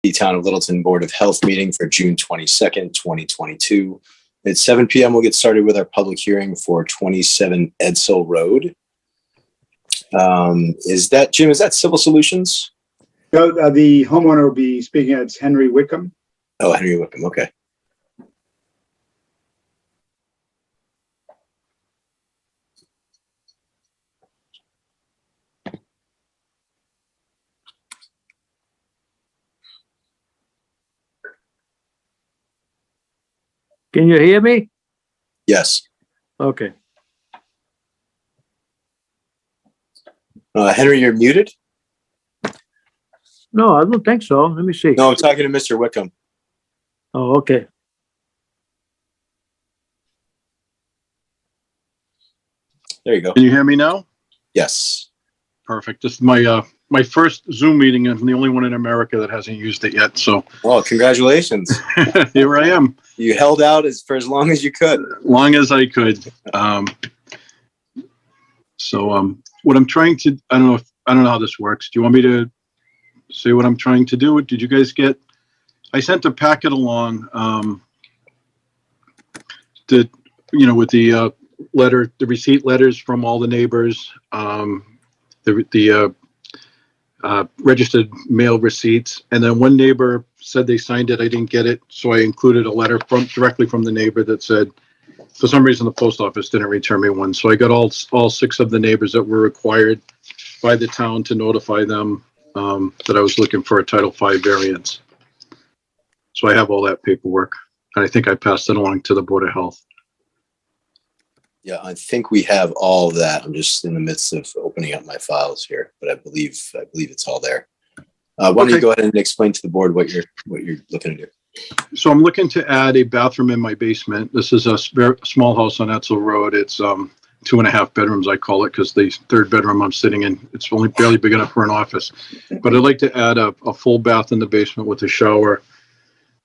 the Town of Littleton Board of Health meeting for June 22nd, 2022. At 7 p.m., we'll get started with our public hearing for 27 Edsel Road. Is that, Jim, is that Civil Solutions? No, the homeowner will be speaking. It's Henry Wickham. Oh, Henry Wickham, okay. Can you hear me? Yes. Okay. Henry, you're muted? No, I don't think so. Let me see. No, I'm talking to Mr. Wickham. Oh, okay. There you go. Can you hear me now? Yes. Perfect. This is my first Zoom meeting, and I'm the only one in America that hasn't used it yet. So, Well, congratulations. here I am. You held out for as long as you could. Long as I could. What I'm trying to, I don't know how this works. Do you want me to say what I'm trying to do? Did you guys get? I sent a packet along. With the the receipt letters from all the neighbors. The registered mail receipts, and then one neighbor said they signed it. I didn't get it, so I included a letter directly from the neighbor that said, for some reason, the post office didn't return me one. So I got all 6 of the neighbors that were required by the town to notify them that I was looking for a Title V variance. So I have all that paperwork, and I think I passed it along to the Board of Health. Yeah, I think we have all of that. I'm just in the midst of opening up my files here, but I believe it's all there. Why don't you go ahead and explain to the board what you're looking to do? So I'm looking to add a bathroom in my basement. This is a small house on Edsel Road. It's 2.5 bedrooms, I call it, because the 3rd bedroom I'm sitting in, it's only barely big enough for an office. But I'd like to add a full bath in the basement with a shower.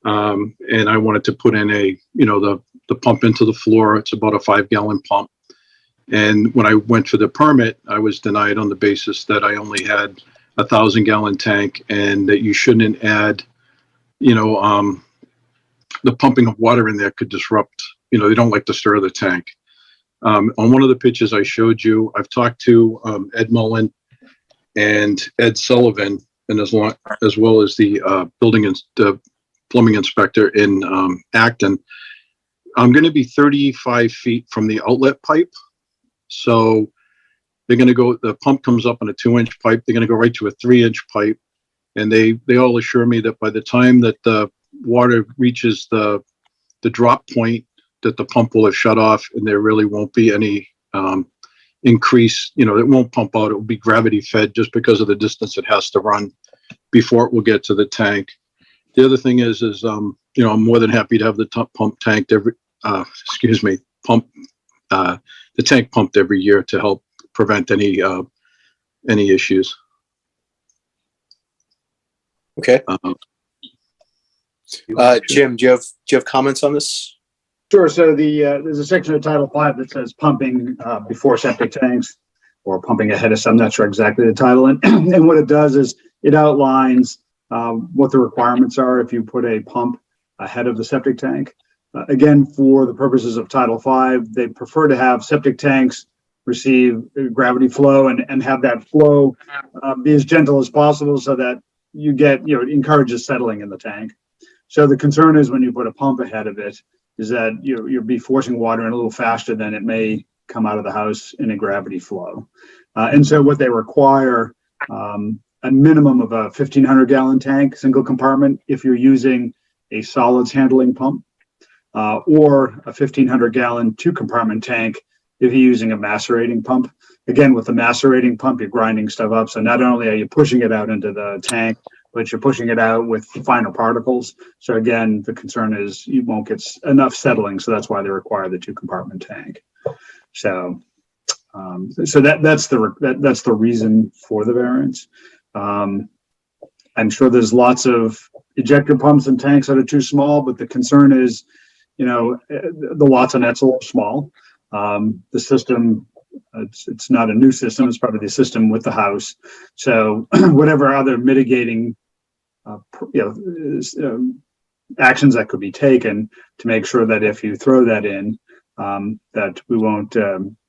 And I wanted to put in the pump into the floor. It's about a 5-gallon pump. And when I went for the permit, I was denied on the basis that I only had a 1,000-gallon tank, and that you shouldn't add, the pumping of water in there could disrupt, they don't like to stir the tank. On one of the pictures I showed you, I've talked to Ed and Ed Sullivan, and as well as the the plumbing inspector in Acton. I'm going to be 35 feet from the outlet pipe. So they're going to go, the pump comes up on a 2-inch pipe. They're going to go right to a 3-inch pipe. And they all assure me that by the time that the water reaches the drop point, that the pump will have shut off, and there really won't be any increase. It won't pump out. It will be gravity fed just because of the distance it has to run before it will get to the tank. The other thing is I'm more than happy to have the the tank pumped every year to help prevent any issues. Okay. Jim, do you have comments on this? Sure. So there's a section of Title V that says pumping before septic tanks, or pumping ahead of some. I'm not sure exactly the title. And what it does is it outlines what the requirements are if you put a pump ahead of the septic tank. Again, for the purposes of Title V, they prefer to have septic tanks receive gravity flow and have that flow be as gentle as possible, so that you get, it encourages settling in the tank. So the concern is when you put a pump ahead of it, is that you'll be forcing water in a little faster than it may come out of the house in a gravity flow. And so what they require, a minimum of a 1,500-gallon tank, single compartment, if you're using a solids handling pump, or a 1,500-gallon 2-compartment tank if you're using a macerating pump. Again, with the macerating pump, you're grinding stuff up. So not only are you pushing it out into the tank, but you're pushing it out with finer particles. So again, the concern is you won't get enough settling. So that's why they require the 2-compartment tank. So that's the reason for the variance. I'm sure there's lots of ejector pumps and tanks that are too small, but the concern is, the lots on Edsel are small. The system, it's not a new system. It's part of the system with the house. So whatever other mitigating actions that could be taken to make sure that if you throw that in, that we won't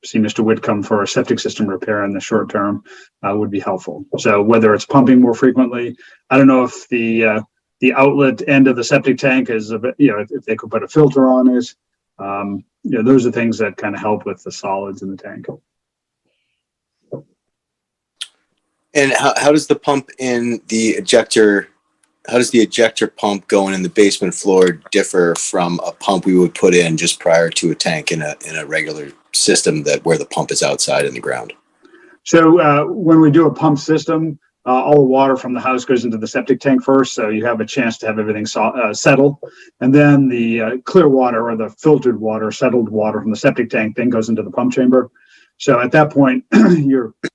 see Mr. Whitcomb for a septic system repair in the short term would be helpful. So whether it's pumping more frequently, I don't know if the outlet end of the septic tank is, if they could put a filter on it. Those are things that kind of help with the solids in the tank. And how does the pump in the ejector, how does the ejector pump going in the basement floor differ from a pump we would put in just prior to a tank in a regular system where the pump is outside in the ground? So when we do a pump system, all the water from the house goes into the septic tank first, so you have a chance to have everything settle. And then the clear water or the filtered water, settled water from the septic tank then goes into the pump chamber. So at that point,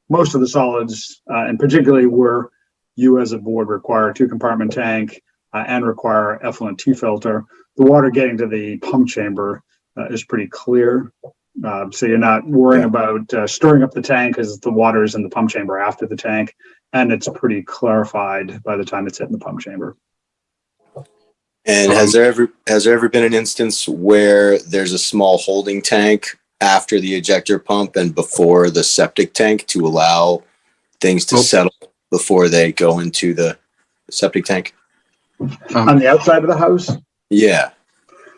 most of the solids, and particularly where you as a board require a 2-compartment tank and require effluent T-filter, the water getting to the pump chamber is pretty clear. So you're not worrying about stirring up the tank as the water is in the pump chamber after the tank, and it's pretty clarified by the time it's hitting the pump chamber. And has there ever been an instance where there's a small holding tank after the ejector pump and before the septic tank to allow things to settle before they go into the septic tank? On the outside of the house? Yeah.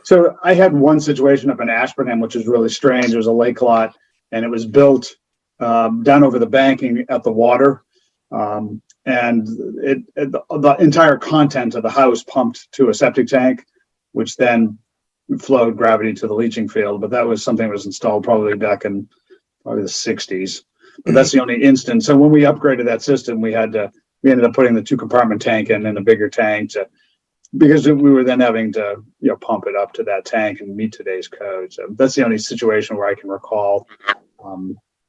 So I had one situation up in Ashburnham, which is really strange. It was a lake lot, and it was built down over the banking at the water. And the entire content of the house pumped to a septic tank, which then flowed gravity to the leaching field. But that was something that was installed probably back in the 60s. But that's the only instance. So when we upgraded that system, we ended up putting the 2-compartment tank in a bigger tank because we were then having to pump it up to that tank and meet today's code. So that's the only situation where I can recall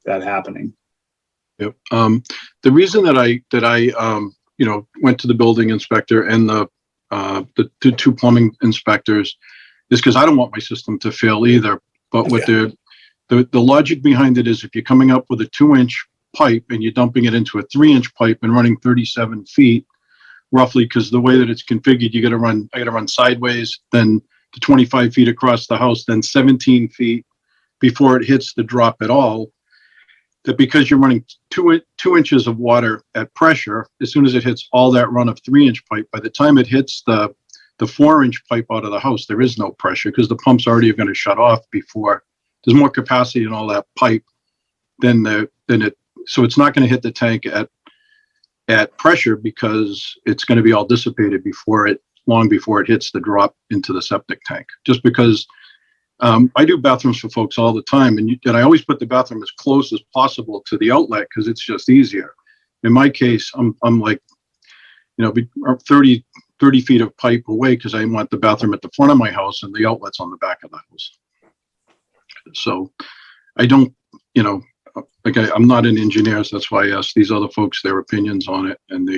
that happening. Yep. The reason that I went to the building inspector and the two plumbing inspectors is because I don't want my system to fail either. But what the logic behind it is, if you're coming up with a 2-inch pipe and you're dumping it into a 3-inch pipe and running 37 feet roughly, because the way that it's configured, I got to run sideways, then to 25 feet across the house, then 17 feet before it hits the drop at all. That because you're running two inches of water at pressure, as soon as it hits all that run of 3-inch pipe, by the time it hits the 4-inch pipe out of the house, there is no pressure because the pumps already are going to shut off before. There's more capacity in all that pipe so it's not going to hit the tank at pressure because it's going to be all dissipated long before it hits the drop into the septic tank. Just because I do bathrooms for folks all the time, and I always put the bathroom as close as possible to the outlet because it's just easier. In my case, I'm like, 30 feet of pipe away because I want the bathroom at the front of my house and the outlet's on the back of the house. So I don't, I'm not an engineer, so that's why I asked these other folks their opinions on it, and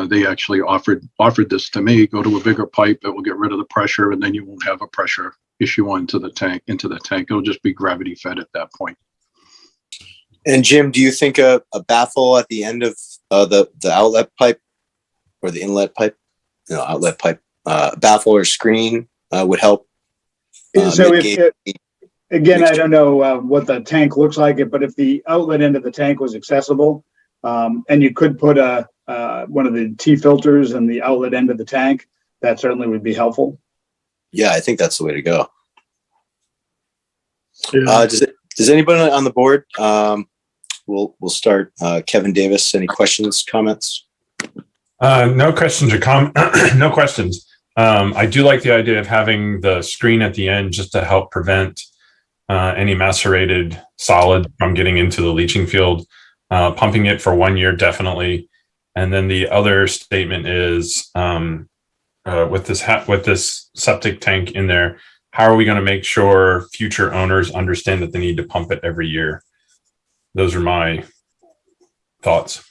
they actually offered this to me. Go to a bigger pipe that will get rid of the pressure, and then you won't have a pressure issue into the tank. It'll just be gravity fed at that point. And Jim, do you think a baffle at the end of the outlet pipe or the inlet pipe, outlet pipe, baffle or screen would help? So again, I don't know what the tank looks like, but if the outlet end of the tank was accessible, and you could put one of the T filters in the outlet end of the tank, that certainly would be helpful. Yeah, I think that's the way to go. Yeah. Does anybody on the board? We'll start. Kevin Davis. Any questions, comments? No questions or no questions. I do like the idea of having the screen at the end just to help prevent any macerated solid from getting into the leaching field. Pumping it for 1 year, definitely. And then the other statement is with this septic tank in there, how are we going to make sure future owners understand that they need to pump it every year? Those are my thoughts.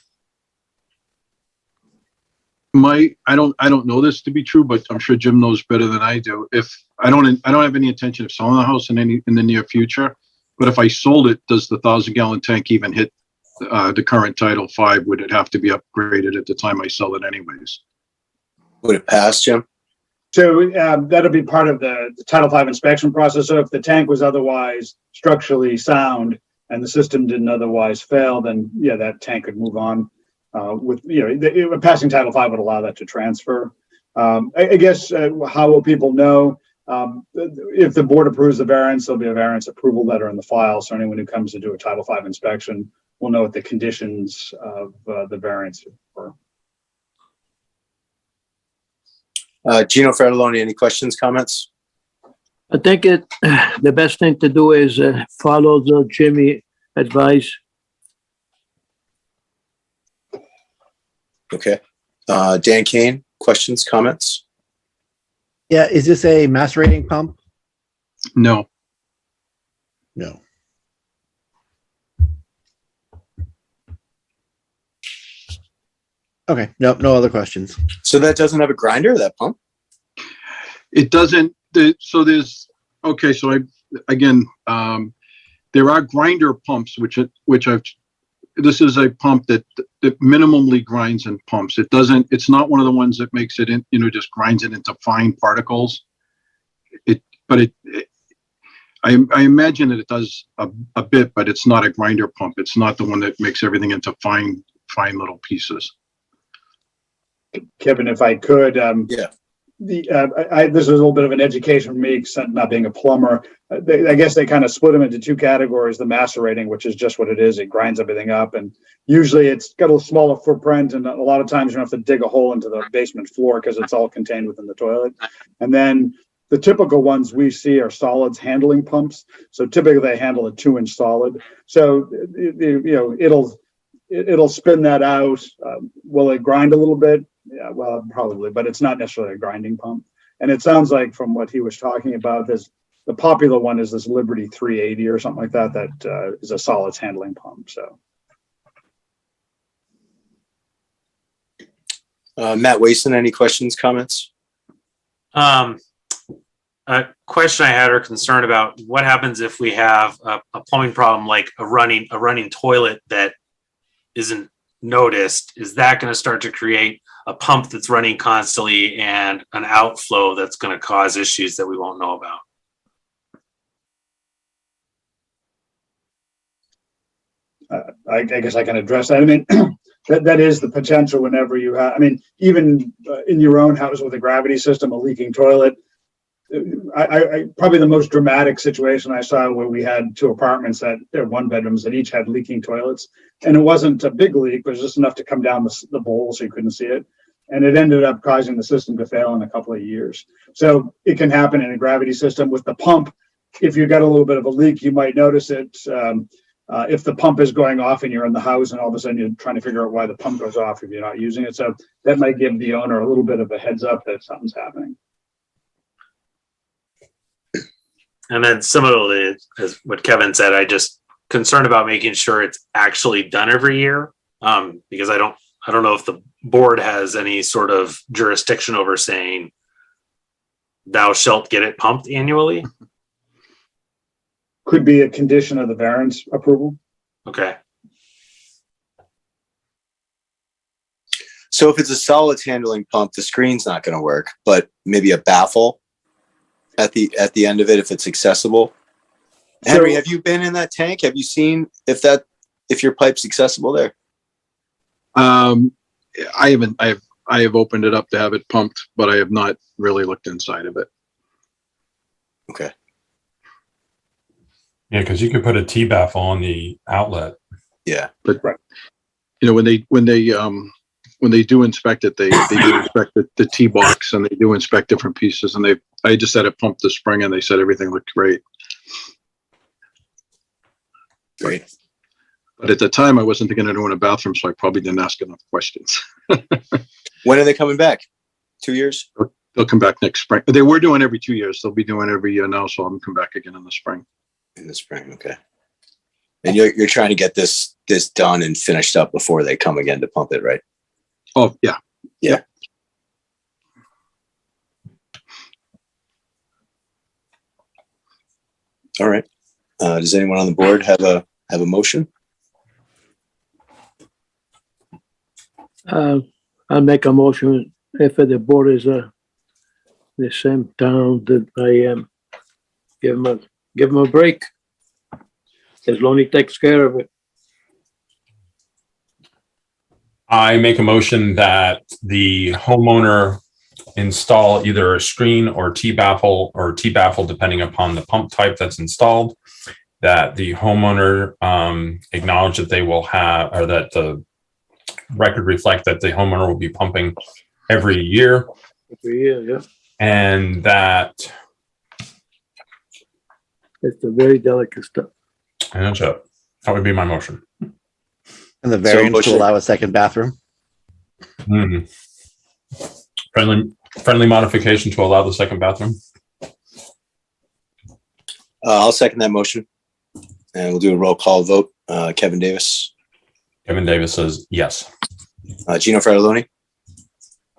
I don't know this to be true, but I'm sure Jim knows better than I do. If I don't have any intention of selling the house in the near future, but if I sold it, does the 1,000-gallon tank even hit the current Title V, would it have to be upgraded at the time I sell it anyways? Would it pass, Jim? So that'll be part of the Title V inspection process. So if the tank was otherwise structurally sound and the system didn't otherwise fail, then yeah, that tank could move on with, passing Title V would allow that to transfer. I guess how will people know? If the board approves the variance, there'll be a variance approval letter in the file. So anyone who comes to do a Title V inspection will know what the conditions of the variance were. Gino Fratelloni, any questions, comments? I think the best thing to do is follow the Jimmy advice. Okay. Dan Kane, questions, comments? Yeah, is this a macerating pump? No. No. Okay, no other questions. So that doesn't have a grinder, that pump? It doesn't. So there's, okay, so there are grinder pumps, this is a pump that minimally grinds and pumps. It's not one of the ones that makes it just grinds it into fine particles. I imagine that it does a bit, but it's not a grinder pump. It's not the one that makes everything into fine little pieces. Kevin, if I could, Yeah. this is a little bit of an education for me, not being a plumber. I guess they kind of split them into two categories: the macerating, which is just what it is; it grinds everything up, and usually it's got a smaller footprint, and a lot of times you don't have to dig a hole into the basement floor because it's all contained within the toilet. And then the typical ones we see are solids handling pumps. So typically they handle a 2-inch solid. So it'll spin that out. Will it grind a little bit? Yeah, well, probably, but it's not necessarily a grinding pump. And it sounds like from what he was talking about, the popular one is this Liberty 380 or something like that. That is a solids handling pump. So, Matt Wason, any questions, comments? A question I had or concern about: what happens if we have a plumbing problem, like a running toilet that isn't noticed? Is that going to start to create a pump that's running constantly and an outflow that's going to cause issues that we won't know about? I guess I can address that. I mean, that is the potential whenever you have, even in your own house with a gravity system, a leaking toilet. I probably the most dramatic situation I saw where we had 2 apartments that they're 1-bedrooms that each had leaking toilets, and it wasn't a big leak, it was just enough to come down the bowl so you couldn't see it. And it ended up causing the system to fail in a couple of years. So it can happen in a gravity system. With the pump, if you got a little bit of a leak, you might notice it. If the pump is going off and you're in the house and all of a sudden you're trying to figure out why the pump goes off if you're not using it. So that might give the owner a little bit of a heads up that something's happening. And then similarly, as what Kevin said, I just concerned about making sure it's actually done every year, because I don't know if the board has any sort of jurisdiction over saying thou shalt get it pumped annually. Could be a condition of the variance approval. Okay. So if it's a solids handling pump, the screen's not going to work, but maybe a baffle at the end of it if it's accessible. Henry, have you been in that tank? Have you seen if your pipe's accessible there? I haven't. I have opened it up to have it pumped, but I have not really looked inside of it. Okay. Yeah, because you could put a T-baffle on the outlet. Yeah. But when they do inspect it, they do inspect the T-box, and they do inspect different pieces. And I just had it pumped this spring, and they said everything looked great. Great. But at the time, I wasn't thinking of doing a bathroom, so I probably didn't ask enough questions. When are they coming back? 2 years? They'll come back next spring. They were doing every 2 years. They'll be doing every year now, so I'm gonna come back again in the spring. In the spring, okay. And you're trying to get this done and finished up before they come again to pump it, right? Oh, yeah. Yeah. All right. Does anyone on the board have a motion? I'll make a motion if the board is the same town that I am. Give him a break. As long as he takes care of it. I make a motion that the homeowner install either a screen or T-baffle, depending upon the pump type that's installed, that the homeowner acknowledge that they will have, or that the record reflect that the homeowner will be pumping every year, Yeah, and that it's a very delicate stuff. and that's it. That would be my motion. And the variance to motion- allow a second bathroom. Mhm. Friendly modification to allow the second bathroom. I'll second that motion. And we'll do a roll call vote. Kevin Davis, Kevin Davis says yes. Gino Fratelloni,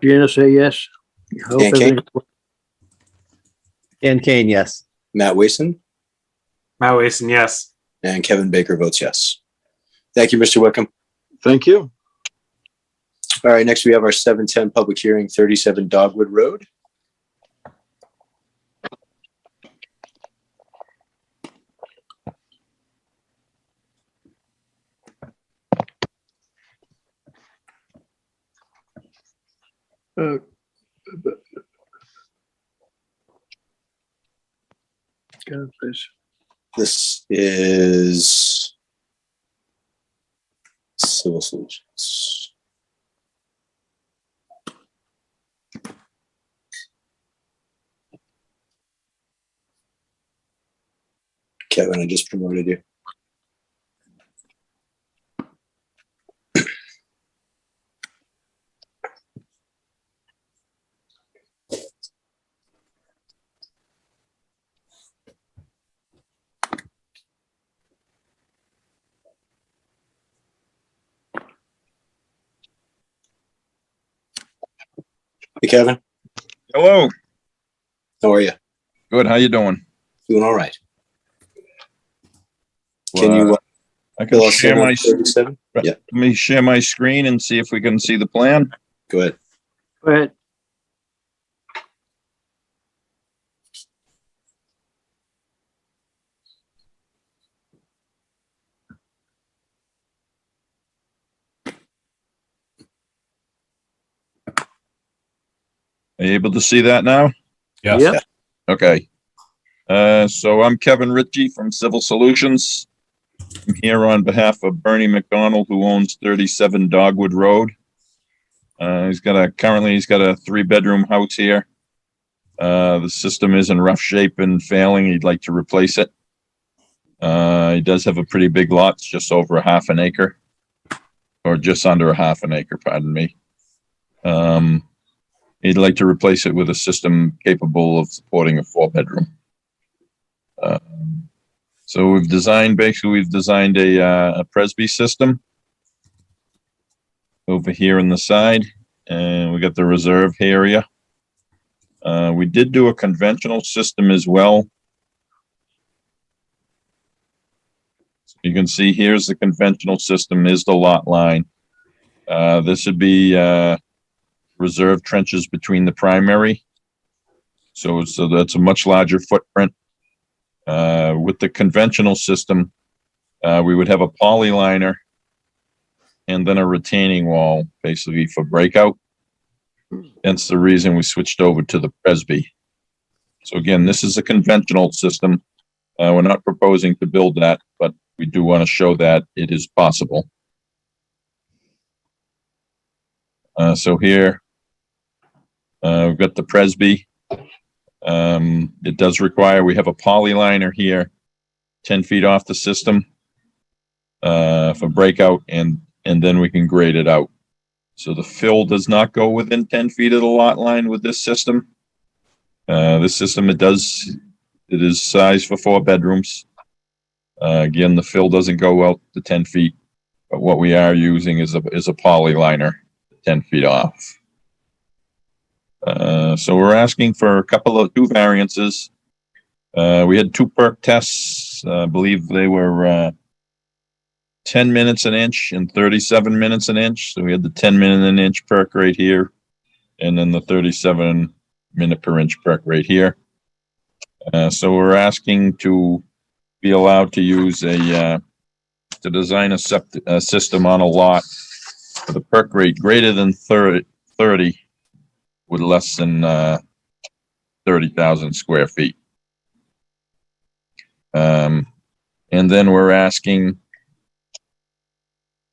Gina say yes. I hope Dan King? everything- Dan Kane, yes. Matt Wason, Matt Wason, yes. and Kevin Baker votes yes. Thank you, Mr. Wickham. Thank you. All right, next we have our 7:10 public hearing, 37 Dogwood Road. uh, God bless. This is Civil Solutions. Kevin, I just promoted you. Hey, Kevin, Hello. how are you? Good. How you doing? Doing all right. Can you I fill can us share in on my. 37? Yeah, Let me share my screen and see if we can see the plan. go ahead. Go ahead. Are you able to see that now? Yes. Yep. Okay. So I'm Kevin Ritchie from Civil Solutions. I'm here on behalf of Bernie McDonald, who owns 37 Dogwood Road. Currently he's got a 3-bedroom house here. The system is in rough shape and failing. He'd like to replace it. He does have a pretty big lot. It's just over a half an acre, or just under a half an acre, pardon me. He'd like to replace it with a system capable of supporting a 4-bedroom. So we've designed a Presby system over here on the side, and we got the reserve area. We did do a conventional system as well. So you can see here's the conventional system, is the lot line. This would be reserve trenches between the primary. So that's a much larger footprint. With the conventional system, we would have a poly liner and then a retaining wall, basically for breakout. That's the reason we switched over to the Presby. So again, this is a conventional system. We're not proposing to build that, but we do want to show that it is possible. So here, we've got the Presby. It does require, we have a poly liner here, 10 feet off the system for breakout, and then we can grade it out. So the fill does not go within 10 feet of the lot line with this system. This system, it is sized for 4 bedrooms. Again, the fill doesn't go out to 10 feet, but what we are using is a poly liner 10 feet off. So we're asking for 2 variances. We had 2 perk tests. I believe they were 10 minutes an inch and 37 minutes an inch. So we had the 10-minute an inch perk right here, and then the 37-minute per inch perk right here. So we're asking to be allowed to use to design a septic system on a lot with a perk rate greater than 30 with less than 30,000 square feet. And then we're asking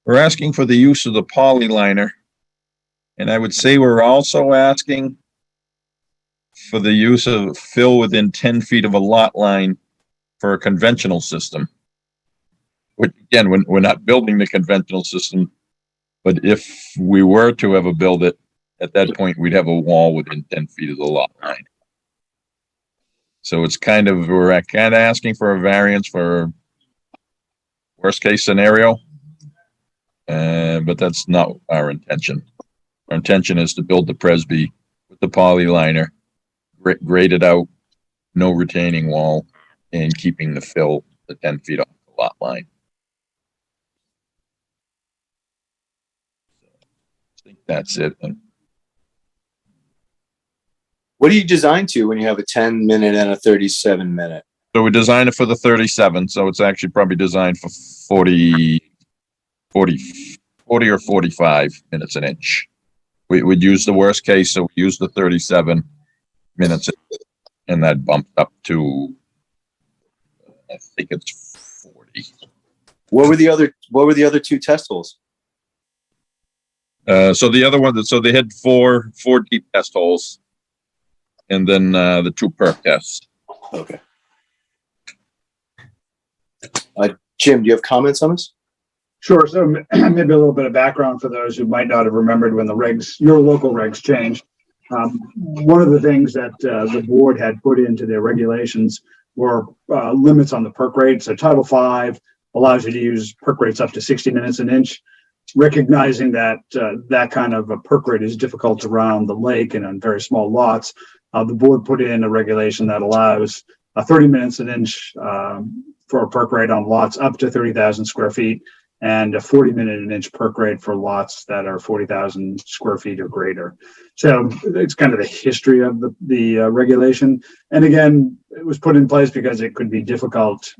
for the use of the poly liner. And I would say we're also asking for the use of fill within 10 feet of a lot line for a conventional system. Which, again, we're not building the conventional system, but if we were to ever build it, at that point, we'd have a wall within 10 feet of the lot line. So it's we're kind of asking for a variance for worst case scenario. But that's not our intention. Our intention is to build the Presby with the poly liner, grade it out, no retaining wall, and keeping the fill the 10 feet off the lot line. I think that's it. What do you design to when you have a 10-minute and a 37-minute? So we designed it for the 37, so it's actually probably designed for 40 or 45 minutes an inch. We'd use the worst case, so we use the 37 minutes, and that bumped up to, I think it's 40. What were the other two test holes? So the other one, so they had four deep test holes, and then the 2 perk tests. Okay. Jim, do you have comments on this? Sure. So maybe a little bit of background for those who might not have remembered when your local regs changed. One of the things that the board had put into their regulations were limits on the perk rate. So Title V allows you to use perk rates up to 60 minutes an inch, recognizing that that kind of a perk rate is difficult around the lake and on very small lots. The board put in a regulation that allows 30 minutes an inch for a perk rate on lots up to 30,000 square feet, and a 40-minute an inch perk rate for lots that are 40,000 square feet or greater. So it's kind of the history of the regulation. And again, it was put in place because it could be difficult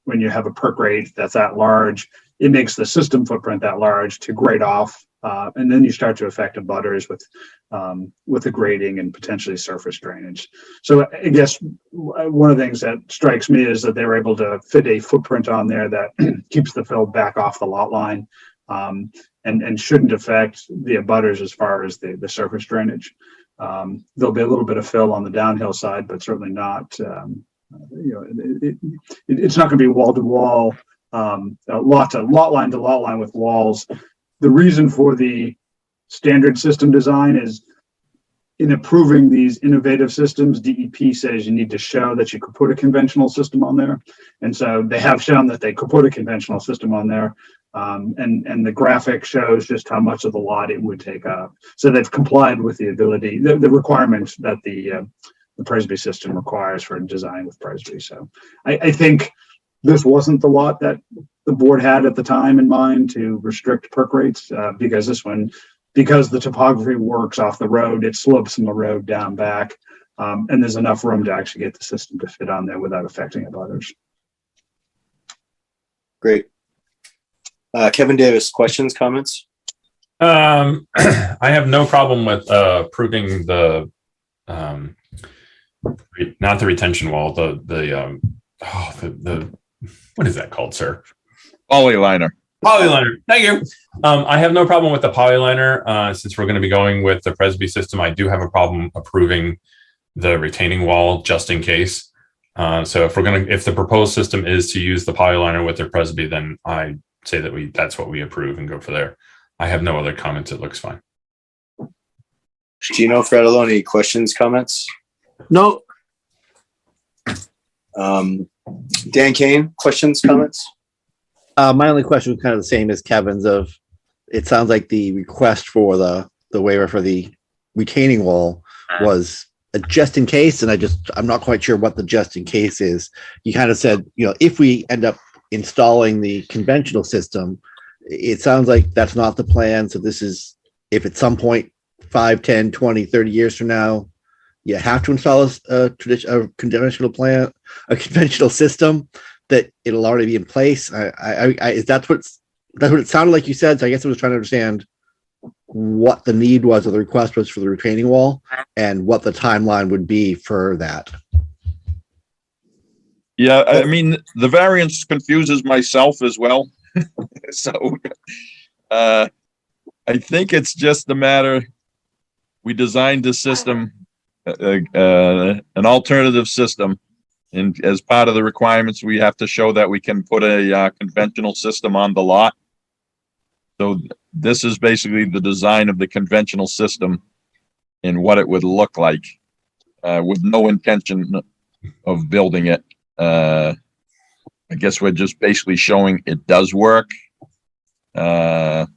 when you have a perk rate that's that large. It makes the system footprint that large to grade off, and then you start to affect abutters with the grading and potentially surface drainage. So I guess one of the things that strikes me is that they were able to fit a footprint on there that keeps the fill back off the lot line, and shouldn't affect the abutters as far as the surface drainage. There'll be a little bit of fill on the downhill side, but certainly not. It's not going to be wall to wall. Lot line to lot line with walls. The reason for the standard system design is in approving these innovative systems, DEP says you need to show that you could put a conventional system on there. And so they have shown that they could put a conventional system on there. And the graphic shows just how much of the lot it would take up. So they've complied with the requirements that the Presby system requires for design with Presby. So I think this wasn't the lot that the board had at the time in mind to restrict perk rates, because the topography works off the road, it slopes from the road down back, and there's enough room to actually get the system to fit on there without affecting abutters. Great. Kevin Davis, questions, comments? I have no problem with approving the not the retention wall, the what is that called, sir? Polyliner. Polyliner. Thank you. I have no problem with the polyliner. Since we're going to be going with the Presby system, I do have a problem approving the retaining wall just in case. So if the proposed system is to use the polyliner with the Presby, then I say that that's what we approve and go for there. I have no other comments. It looks fine. Gino Fratelloni, questions, comments? No, Dan Kane, questions, comments? My only question was kind of the same as Kevin's it sounds like the request for the waiver for the retaining wall was a just in case. And I'm not quite sure what the just in case is. You kind of said, if we end up installing the conventional system. It sounds like that's not the plan. So this is, if at some point 5, 10, 20, 30 years from now, you have to install a conventional system, that it'll already be in place. That's what it sounded like you said. So I guess I was trying to understand what the need was, or the request was, for the retaining wall, and what the timeline would be for that. Yeah, I mean, the variance confuses myself as well. So, I think it's just a matter, we designed the system, an alternative system. And as part of the requirements, we have to show that we can put a conventional system on the lot. So this is basically the design of the conventional system and what it would look like, with no intention of building it. I guess we're just basically showing it does work. But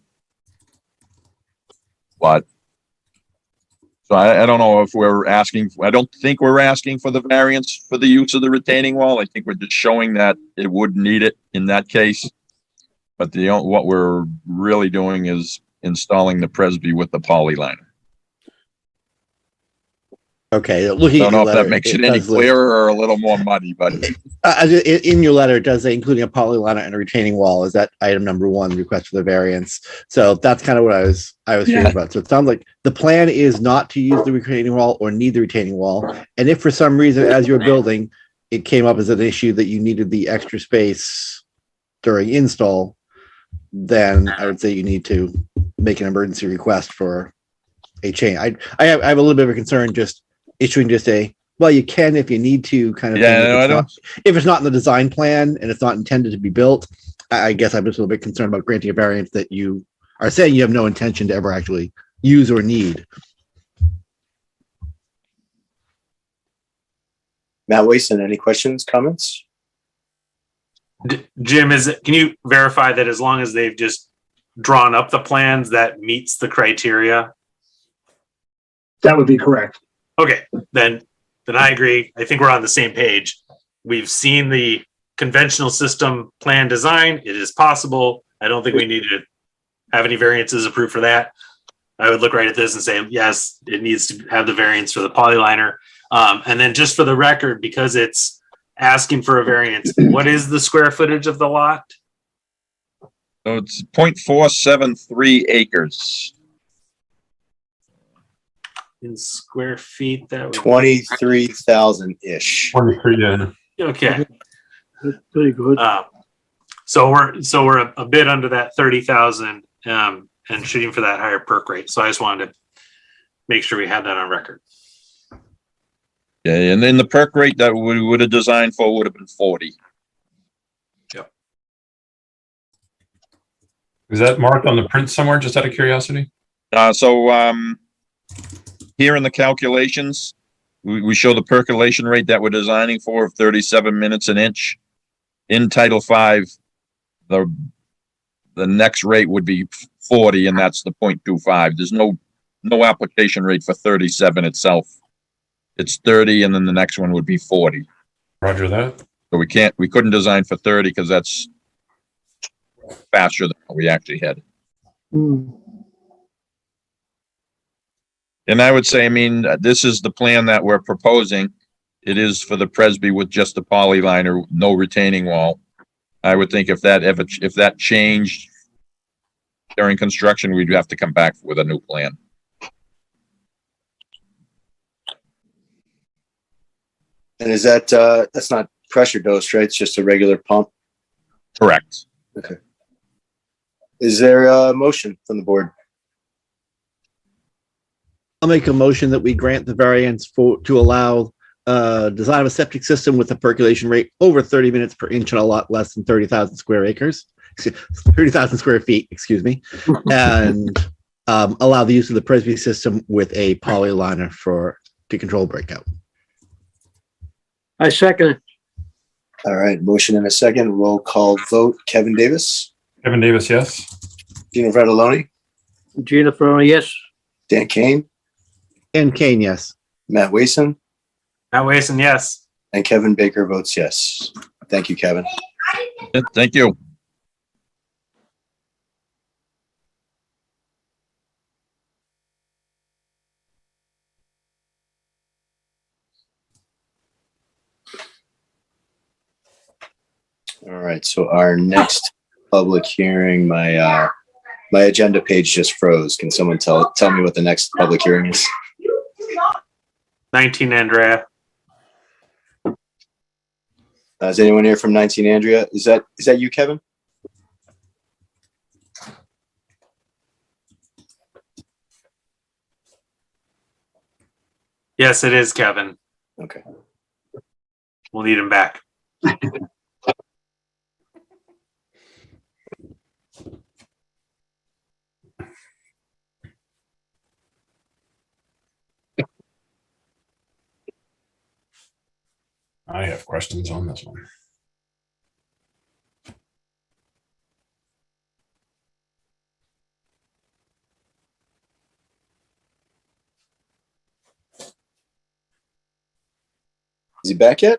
so I don't know if we're asking, I don't think we're asking for the variance for the use of the retaining wall. I think we're just showing that it would need it in that case. But what we're really doing is installing the Presby with the poly liner. Okay, I looking at don't know your if letter, that makes it it any does list- clearer or a little more muddy, but in your letter, it does say including a poly liner and a retaining wall. Is that item number 1, request for the variance? So that's kind of what I was curious about. So it sounds like the plan is not to use the retaining wall or need the retaining wall. And if for some reason, as you're building, it came up as an issue that you needed the extra space during install, then I would say you need to make an emergency request for a change. I have a little bit of a concern just issuing just a, well, you can if you need to kind of Yeah, thing. no, I don't. If it's not in the design plan and it's not intended to be built, I guess I'm just a little bit concerned about granting a variance that you are saying you have no intention to ever actually use or need. Matt Wason, any questions, comments? Jim, can you verify that as long as they've just drawn up the plans, that meets the criteria? That would be correct. Okay, then I agree. I think we're on the same page. We've seen the conventional system plan design. It is possible. I don't think we need to have any variances approved for that. I would look right at this and say, yes, it needs to have the variance for the polyliner. And then just for the record, because it's asking for a variance, what is the square footage of the lot? So it's 0.473 acres. In square feet, that would 23,000-ish. 23, yeah. okay. That's pretty good. So we're a bit under that 30,000 and shooting for that higher perk rate. So I just wanted to make sure we had that on record. Yeah, and then the perk rate that we would have designed for would have been 40. Is that marked on the print somewhere, just out of curiosity? Here in the calculations, we show the percolation rate that we're designing for of 37 minutes an inch. In Title 5, the next rate would be 40, and that's the 0.25. There's no application rate for 37 itself. It's 30, and then the next one would be 40. Roger that. So we couldn't design for 30 because that's faster than what we actually had. And I would say, I mean, this is the plan that we're proposing. It is for the Presby with just a poly liner, no retaining wall. I would think if that changed during construction, we'd have to come back with a new plan. And is that, that's not pressure dosed, right? It's just a regular pump? Correct. Okay. Is there a motion from the board? I'll make a motion that we grant the variance to allow design of a septic system with a percolation rate over 30 minutes per inch on a lot less than 30,000 square acres, 30,000 square feet, excuse me, and allow the use of the Presby system with a poly liner to control breakout. I second it. All right, motion and a second. Roll call vote. Kevin Davis, Kevin Davis, yes. Gina Fratelloni, Gina Ferraro, yes. Dan Kane, And Kane, yes. Matt Wason, Matt Wason, yes. and Kevin Baker votes yes. Thank you, Kevin. Thank you. All right, so our next public hearing, my agenda page just froze. Can someone tell me what the next public hearing is? 19 Andrea. Is anyone here from 19 Andrea? Is that you, Kevin? Yes, it is Kevin. Okay. We'll need him back. I have questions on this one. Is he back yet?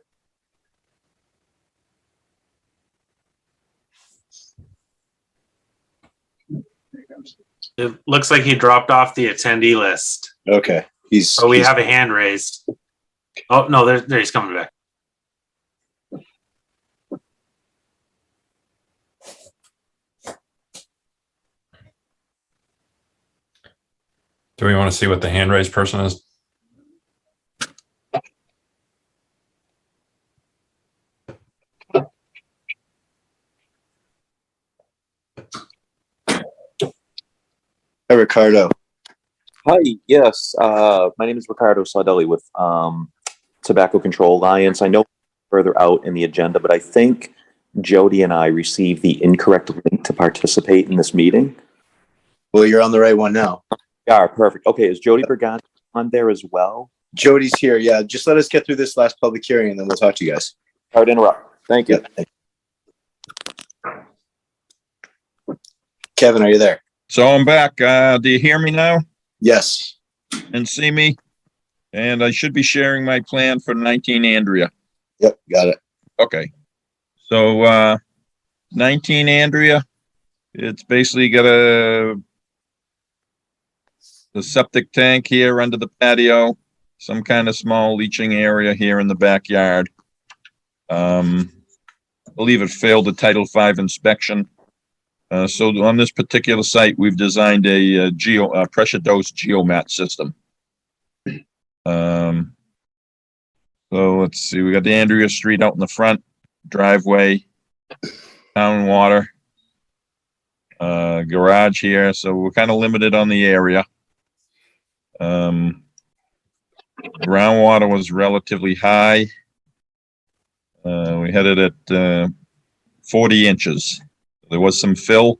It looks like he dropped off the attendee list. Okay. Oh, we have a hand raised. Oh, no, there he's coming back. Do we want to see what the hand raised person is? Hi, Ricardo. Hi, yes. My name is Ricardo Sardelli with Tobacco Control Alliance. I know further out in the agenda, but I think Jody and I received the incorrect link to participate in this meeting. Well, you're on the right one now. Yeah, perfect. Okay, is Jody Bergan on there as well? Jody's here. Yeah, just let us get through this last public hearing and then we'll talk to you guys. Sorry to interrupt. Thank you. Yeah. Kevin, are you there? So I'm back. Do you hear me now Yes. and see me? And I should be sharing my plan for 19 Andrea. Yep, got it. Okay. So 19 Andrea, it's basically got the septic tank here under the patio, some kind of small leaching area here in the backyard. I believe it failed the Title V inspection. So on this particular site, we've designed a pressure dose geomat system. So let's see, we got the Andrea Street out in the front, driveway, town water, garage here. So we're kind of limited on the area. Groundwater was relatively high. We had it at 40 inches. There was some fill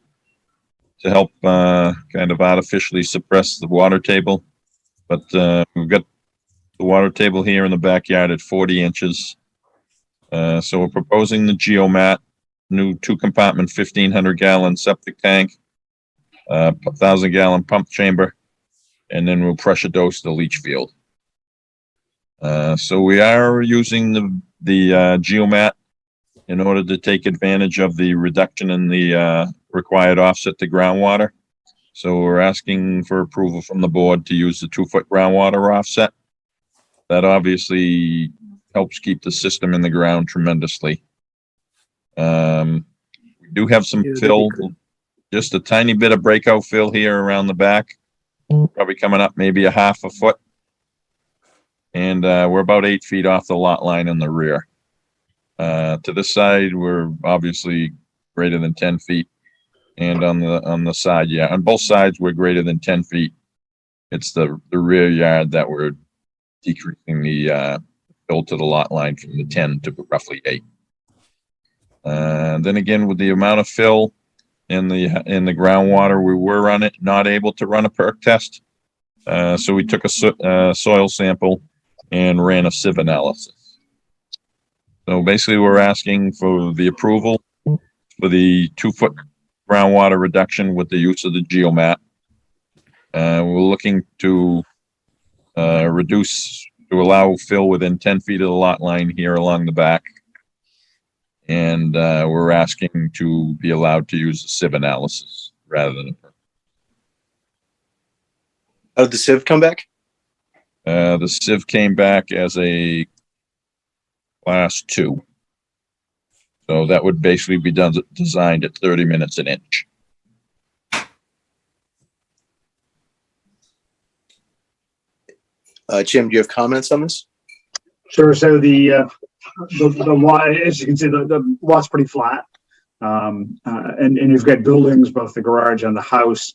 to help kind of artificially suppress the water table, but we've got the water table here in the backyard at 40 inches. So we're proposing the geomat, new 2-compartment, 1,500-gallon septic tank, 1,000-gallon pump chamber, and then we'll pressure dose the leach field. So we are using the geomat in order to take advantage of the reduction in the required offset to groundwater. So we're asking for approval from the board to use the 2-foot groundwater offset. That obviously helps keep the system in the ground tremendously. We do have some fill, just a tiny bit of breakout fill here around the back, probably coming up maybe a half a foot. And we're about 8 feet off the lot line in the rear. To this side, we're obviously greater than 10 feet. And on the side, yeah, on both sides, we're greater than 10 feet. It's the rear yard that we're decreasing the fill to the lot line from the 10 to roughly 8. Then again, with the amount of fill in the groundwater, we were not able to run a perk test. So we took a soil sample and ran a sieve analysis. So basically, we're asking for the approval for the 2-foot groundwater reduction with the use of the geomat. We're looking to reduce to allow fill within 10 feet of the lot line here along the back. And we're asking to be allowed to use a sieve analysis rather than a perk. How did the sieve come back? The sieve came back as a class 2. So that would basically be designed at 30 minutes an inch. Jim, do you have comments on this? Sure. So the lot, as you can see, the lot's pretty flat. And you've got buildings, both the garage and the house.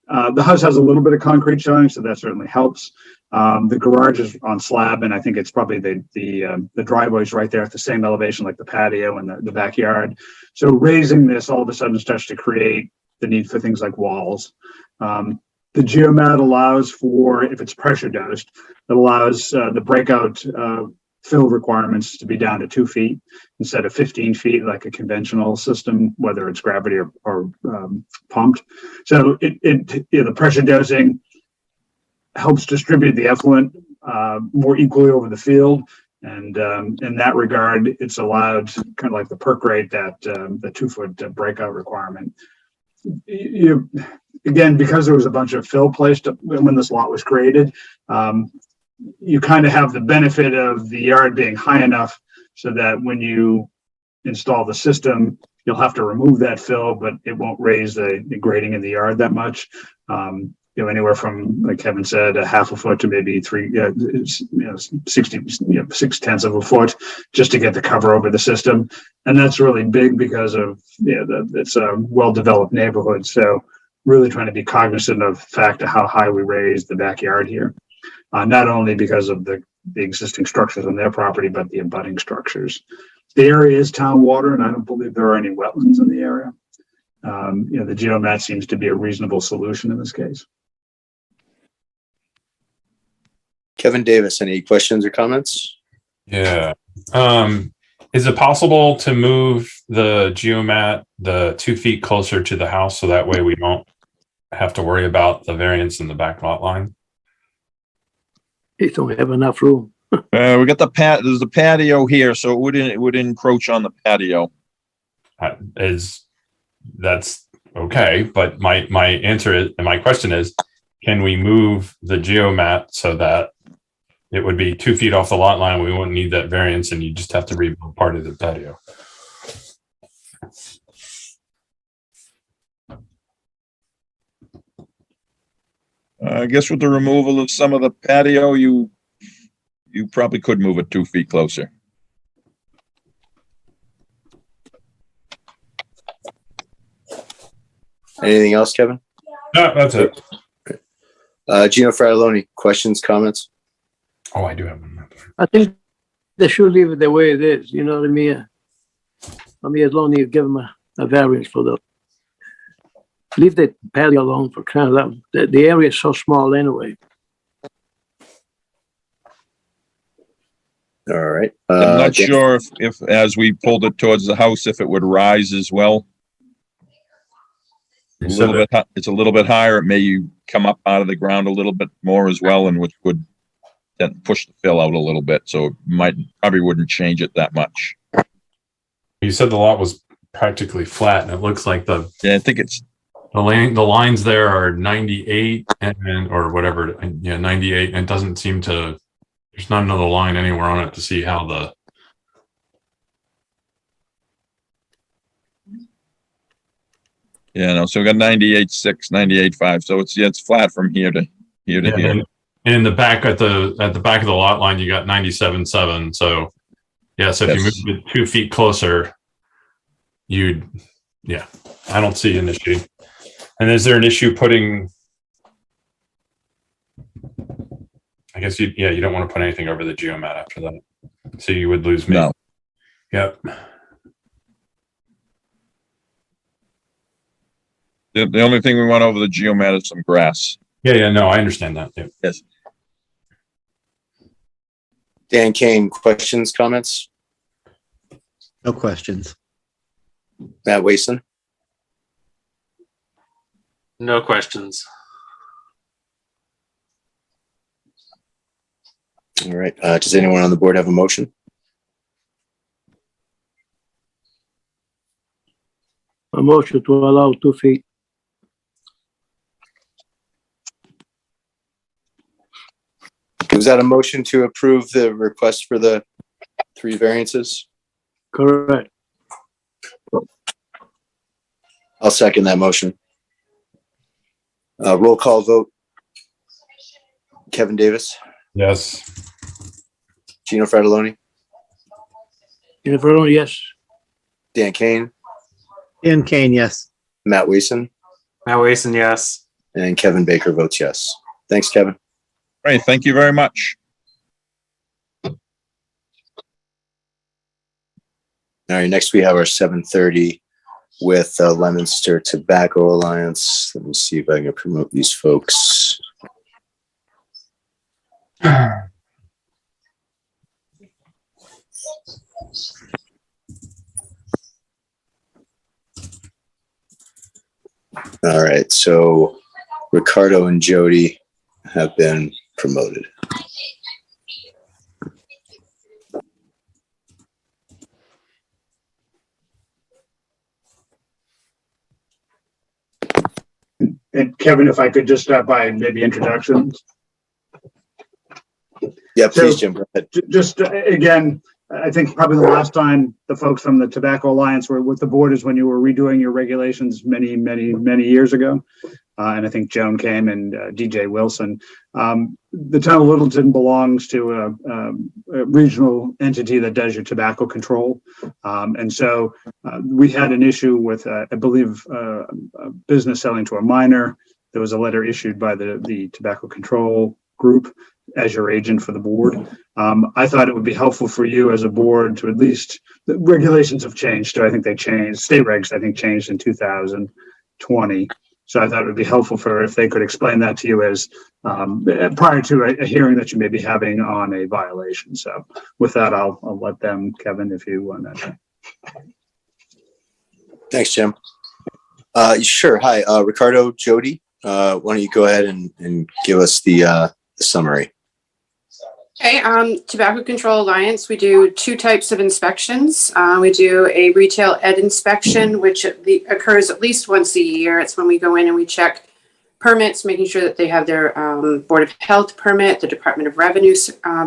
The house has a little bit of concrete showing, so that certainly helps. The garage is on slab, and I think it's probably the driveway's right there at the same elevation like the patio and the backyard. So raising this all of a sudden starts to create the need for things like walls. The geomat allows for, if it's pressure dosed, it allows the breakout fill requirements to be down to 2 feet instead of 15 feet like a conventional system, whether it's gravity or pumped. So the pressure dosing helps distribute the effluent more equally over the field. And in that regard, it's allowed kind of like the perk rate, that the 2 foot breakout requirement. Again, because there was a bunch of fill placed when this lot was created, you kind of have the benefit of the yard being high enough so that when you install the system, you'll have to remove that fill, but it won't raise the grading in the yard that much. Anywhere from, like Kevin said, a half a foot to maybe 6/10 of a foot just to get the cover over the system. And that's really big because of, it's a well-developed neighborhood. So really trying to be cognizant of the fact of how high we raise the backyard here. Not only because of the existing structures on their property, but the abutting structures. The area is town water, and I don't believe there are any wetlands in the area. The geomat seems to be a reasonable solution in this case. Kevin Davis, any questions or comments? Yeah. Is it possible to move the geomat the 2 feet closer to the house so that way we don't have to worry about the variance in the back lot line? They don't have enough room. We got there's the patio here, so it would encroach on the patio. That's okay, but my answer is, and my question is, can we move the geomat so that it would be 2 feet off the lot line? We wouldn't need that variance, and you just have to rebuild part of the patio. I guess with the removal of some of the patio, you probably could move it 2 feet closer. Anything else, Kevin? No, that's it. Gino Fratelloni, questions, comments? Oh, I do have one. I think they should leave it the way it is, you know what I mean? As long as you give them a variance for the, leave the patio alone for crying out loud. The area is so small anyway. All right. I'm not sure if as we pulled it towards the house, if it would rise as well. It's a little bit higher. It may come up out of the ground a little bit more as well, and which would then push the fill out a little bit. So it probably wouldn't change it that much. You said the lot was practically flat, and it looks like I think it's the lines there are 98 or whatever. 98, and it doesn't seem to. There's not another line anywhere on it to see how the. So we got 98.6, 98.5. So it's flat from here to here. And in the back at the back of the lot line, you got 97.7. So so if you move it 2 feet closer, I don't see an issue. And is there an issue putting? I guess you don't want to put anything over the geomat after that, so you would lose me. No. Yep. The only thing we want over the geomat is some grass. No, I understand that. Yeah. Yes. Dan Kane, questions, comments? No questions. Matt Wason? No questions. All right. Does anyone on the board have a motion? A motion to allow 2 feet. Was that a motion to approve the request for the 3 variances? Correct. I'll second that motion. Roll call vote. Kevin Davis, Yes. Gino Fratelloni, Jennifer, yes. Dan Kane, Ian Kane, yes. Matt Wason, Matt Wason, yes. and Kevin Baker votes yes. Thanks, Kevin. All right, thank you very much. All right, next we have our 7:30 with Leominster Tobacco Alliance. Let me see if I can promote these folks. All right, so Ricardo and Jody have been promoted. And Kevin, if I could just start by maybe introductions. Yeah, please, So- Jim, go ahead. Just again, I think probably the last time the folks from the Tobacco Alliance were with the board is when you were redoing your regulations many, many, many years ago. And I think Joan came and DJ Wilson. The town of Littleton belongs to a regional entity that does your tobacco control. And so we had an issue with, I believe, a business selling to a minor. There was a letter issued by the tobacco control group as your agent for the board. I thought it would be helpful for you as a board to at least, the regulations have changed. So I think they changed, state regs, I think changed in 2020. So I thought it would be helpful for if they could explain that to you as prior to a hearing that you may be having on a violation. So with that, I'll let them, Kevin, if you want to. Thanks, Jim. Sure. Hi, Ricardo, Jody. Why don't you go ahead and give us the summary? Okay, Tobacco Control Alliance, we do 2 types of inspections. We do a retail ed inspection, which occurs at least once a year. It's when we go in and we check permits, making sure that they have their Board of Health permit, the Department of Revenue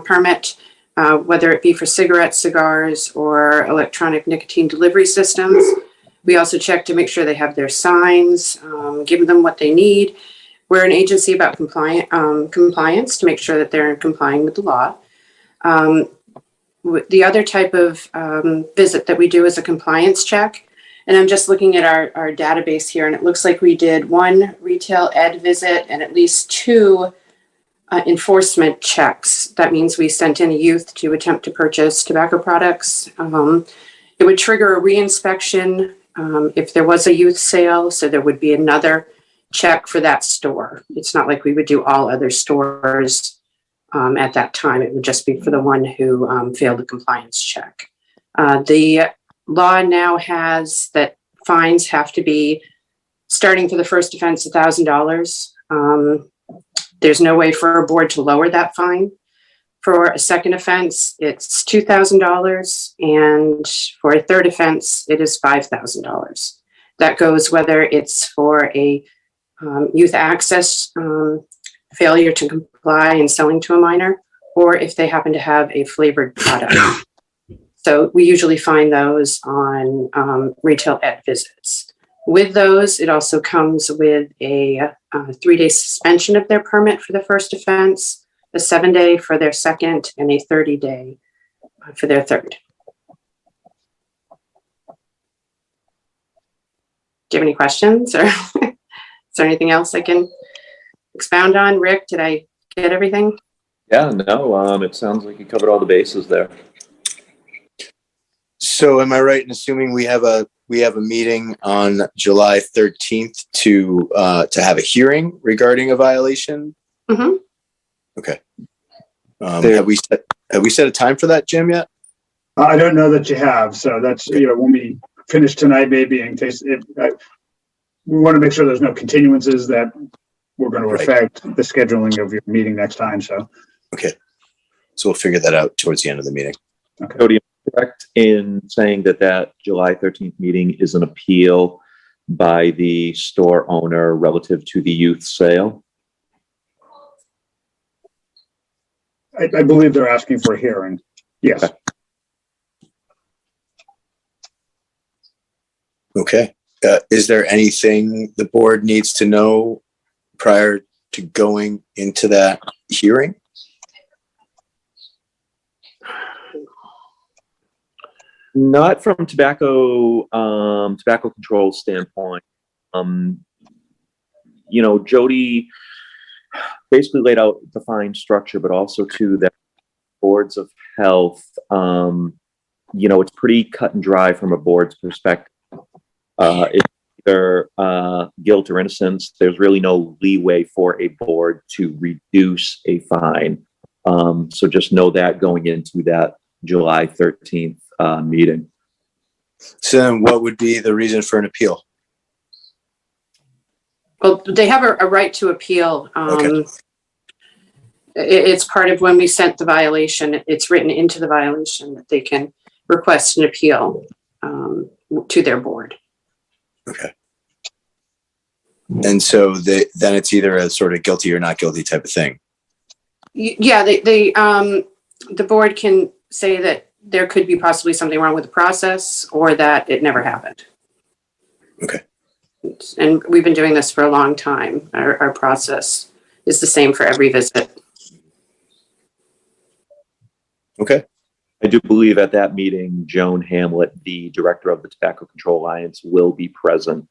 permit, whether it be for cigarettes, cigars, or electronic nicotine delivery systems. We also check to make sure they have their signs, give them what they need. We're an agency about compliance to make sure that they're complying with the law. The other type of visit that we do is a compliance check. And I'm just looking at our database here, and it looks like we did 1 retail ed visit and at least 2 enforcement checks. That means we sent in a youth to attempt to purchase tobacco products. It would trigger a reinspection if there was a youth sale, so there would be another check for that store. It's not like we would do all other stores at that time. It would just be for the one who failed the compliance check. The law now has that fines have to be, starting for the first offense, $1,000. There's no way for a board to lower that fine. For a second offense, it's $2,000, and for a third offense, it is $5,000. That goes whether it's for a youth access failure to comply and selling to a minor, or if they happen to have a flavored product. So we usually find those on retail ed visits. With those, it also comes with a 3-day suspension of their permit for the first offense, a 7-day for their second, and a 30-day for their third. Do you have any questions, or is there anything else I can expound on? Rick, did I get everything? Yeah, no, it sounds like you covered all the bases there. So am I right in assuming we have a meeting on July 13th to have a hearing regarding a violation? Mm-hmm. Okay. Have we set a time for that, Jim, yet? I don't know that you have, so that's, when we finish tonight, maybe in case we want to make sure there's no continuances that we're going to affect the scheduling of your meeting next time, so. Okay. So we'll figure that out towards the end of the meeting. Okay. Cody, am I correct in saying that July 13th meeting is an appeal by the store owner relative to the youth sale. I believe they're asking for a hearing. Yes. Okay. Is there anything the board needs to know prior to going into that hearing? Not from tobacco control standpoint. Jody basically laid out defined structure, but also to the boards of health. It's pretty cut and dry from a board's perspective. It's either guilt or innocence. There's really no leeway for a board to reduce a fine. So just know that going into that July 13th meeting. So then what would be the reason for an appeal? Well, they have a right to appeal. Okay. It's part of when we sent the violation. It's written into the violation that they can request an appeal to their board. Okay. And so then it's either a sort of guilty or not guilty type of thing. Yeah, the board can say that there could be possibly something wrong with the process or that it never happened. Okay. And we've been doing this for a long time. Our process is the same for every visit. Okay. I do believe at that meeting, Joan Hamlet, the director of the Tobacco Control Alliance, will be present.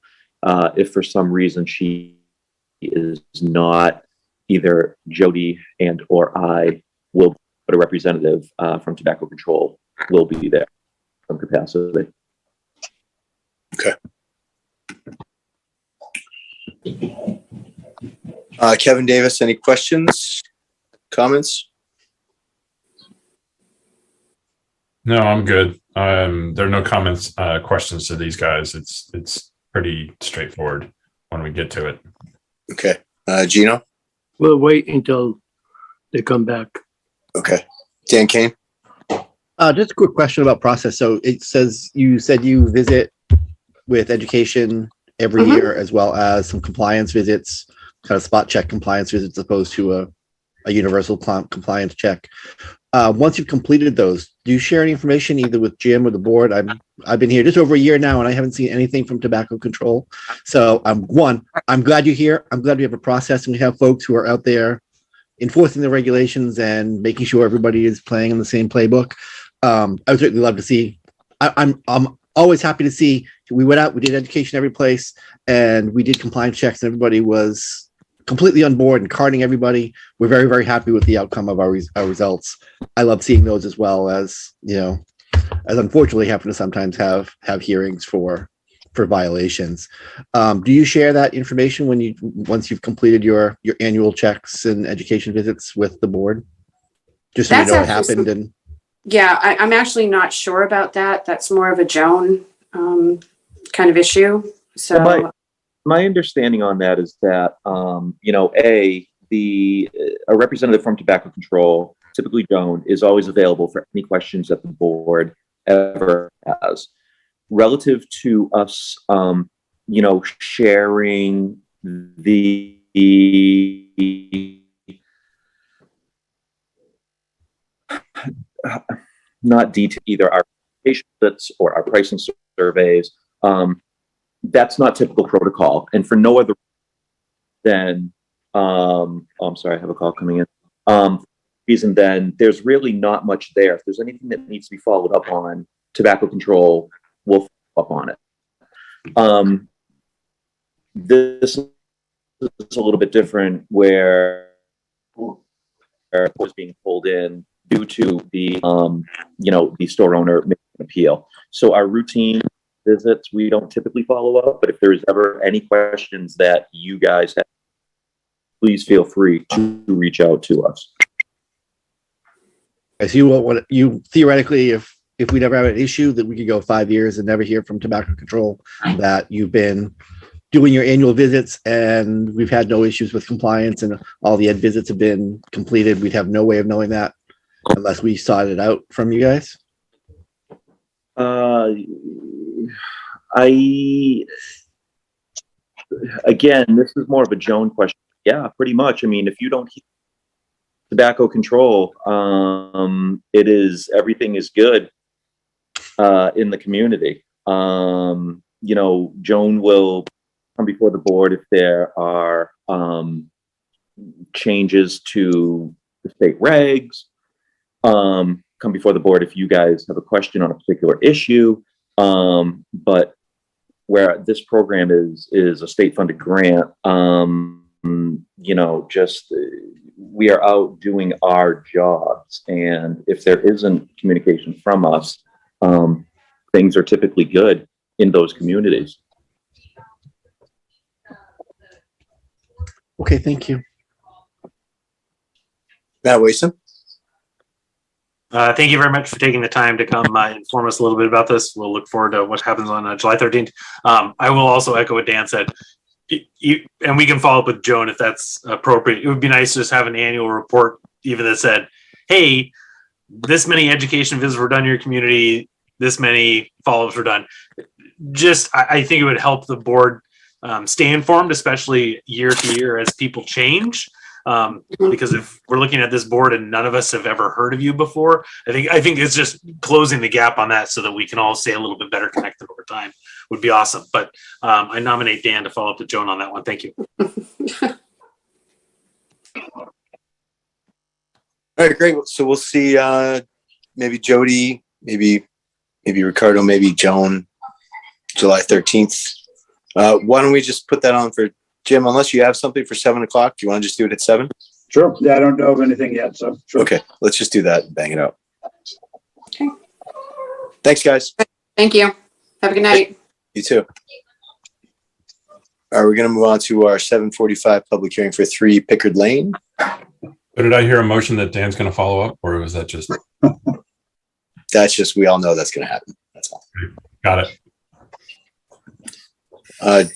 If for some reason she is not, either Jody and or I will, but a representative from Tobacco Control will be there from capacity. Okay. Kevin Davis, any questions, comments? No, I'm good. There are no comments, questions to these guys. It's pretty straightforward when we get to it. Okay. Gino? We'll wait until they come back. Okay. Dan Kane? Just a quick question about process. So it says you said you visit with education every year, as well as some compliance visits, kind of spot check compliance visits, as opposed to a universal compliance check. Once you've completed those, do you share any information either with Jim or the board? I've been here just over a year now, and I haven't seen anything from tobacco control. So I'm glad you're here. I'm glad we have a process and we have folks who are out there enforcing the regulations and making sure everybody is playing in the same playbook. I would certainly love to see. I'm always happy to see. We went out, we did education every place, and we did compliance checks, and everybody was completely on board and carding everybody. We're very, very happy with the outcome of our results. I love seeing those, as well as, as unfortunately happen to sometimes have hearings for violations. Do you share that information once you've completed your annual checks and education visits with the board? Just so you know what happened. And yeah, I'm actually not sure about that. That's more of a Joan kind of issue. So my understanding on that is that, a representative from Tobacco Control, typically Joan, is always available for any questions that the board ever has. Relative to us, sharing the not detail either our patients or our pricing surveys. That's not typical protocol, and for no other than I'm sorry, I have a call coming in. Reason then there's really not much there. If there's anything that needs to be followed up on, Tobacco Control will follow up on it. This is a little bit different, where it was being pulled in due to the the store owner making an appeal. So our routine visits, we don't typically follow up, but if there's ever any questions that you guys have, please feel free to reach out to us. as you theoretically, if we never have an issue, that we could go 5 years and never hear from Tobacco Control that you've been doing your annual visits and we've had no issues with compliance and all the ed visits have been completed. We'd have no way of knowing that unless we sought it out from you guys. again, this is more of a Joan question. Yeah, pretty much. I mean, if you don't hear tobacco control, everything is good in the community. You know, Joan will come before the board if there are changes to the state regs. Come before the board if you guys have a question on a particular issue. But where this program is a state-funded grant, you know, just we are out doing our jobs, and if there isn't communication from us, things are typically good in those communities. Okay, thank you. Matt Wason? Thank you very much for taking the time to come inform us a little bit about this. We'll look forward to what happens on July 13th. I will also echo what Dan said. And we can follow up with Joan if that's appropriate. It would be nice to just have an annual report even that said, hey, this many education visits were done in your community, this many follow-ups were done. I think it would help the board stay informed, especially year to year as people change. Because if we're looking at this board and none of us have ever heard of you before, I think it's just closing the gap on that so that we can all stay a little bit better connected over time would be awesome. But I nominate Dan to follow up to Joan on that one. Thank you. All right, great. So we'll see maybe Jody, maybe Ricardo, maybe Joan, July 13th. Why don't we just put that on for Jim, unless you have something for 7 o'clock, do you want to just do it at 7? Sure. Yeah, I don't know of anything yet, so sure. Okay, let's just do that and bang it out. Okay. Thanks, guys. Thank you. Have a good night. You too. All right, we're going to move on to our 7:45 public hearing for 3 Pickard Lane. But did I hear a motion that Dan's going to follow up, or was that just? That's just, we all know that's going to happen. That's all. Got it.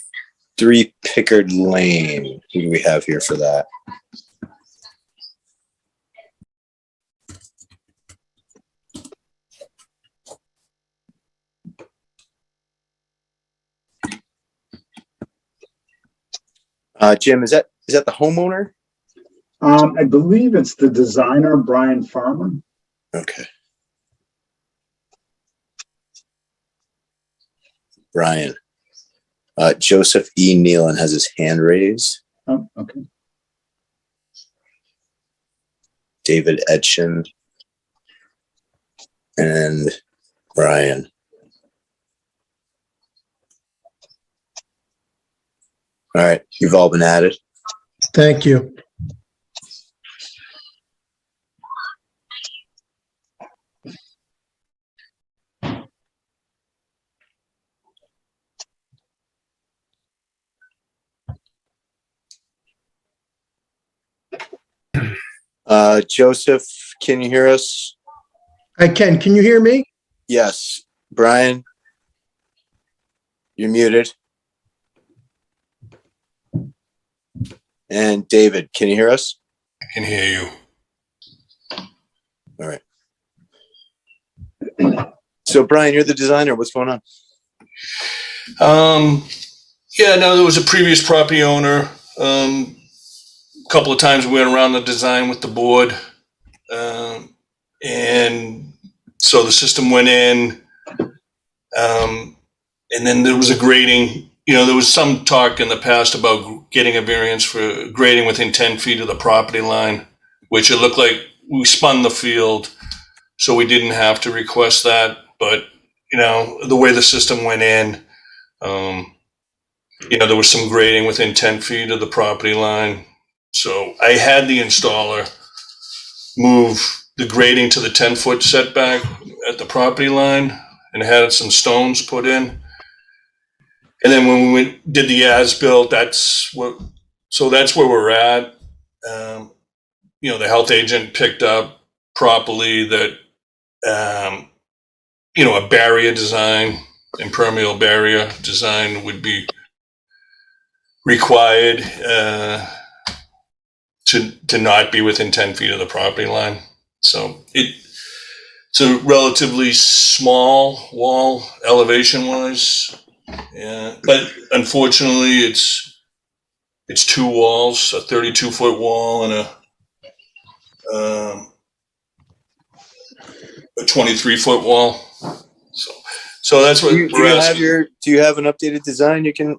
3 Pickard Lane. Who do we have here for that? Jim, is that the homeowner? I believe it's the designer, Brian Farmer. Okay. Brian. Joseph E. Nealon has his hand raised. Oh, okay. David Edsel and Brian. All right, you've all been added. Thank you. Joseph, can you hear us? I can. Can you hear me? Yes. Brian, you're muted. And David, can you hear us? I can hear you. All right. So Brian, you're the designer. What's going on? Yeah, no, there was a previous property owner. A couple of times we went around the design with the board. And so the system went in. And then there was a grading. You know, there was some talk in the past about getting a variance for grading within 10 feet of the property line, which it looked like we spun the field, so we didn't have to request that. But, you know, the way the system went in, you know, there was some grading within 10 feet of the property line. So I had the installer move the grading to the 10-foot setback at the property line and had some stones put in. And then when we did the as-built, that's where we're at. You know, the health agent picked up properly that, you know, a barrier design, impermeable barrier design would be required to not be within 10 feet of the property line. So it's a relatively small wall elevation-wise. Yeah, but unfortunately, it's two walls, a 32-foot wall and a 23-foot wall. So that's what we're asking. Do you have an updated design you can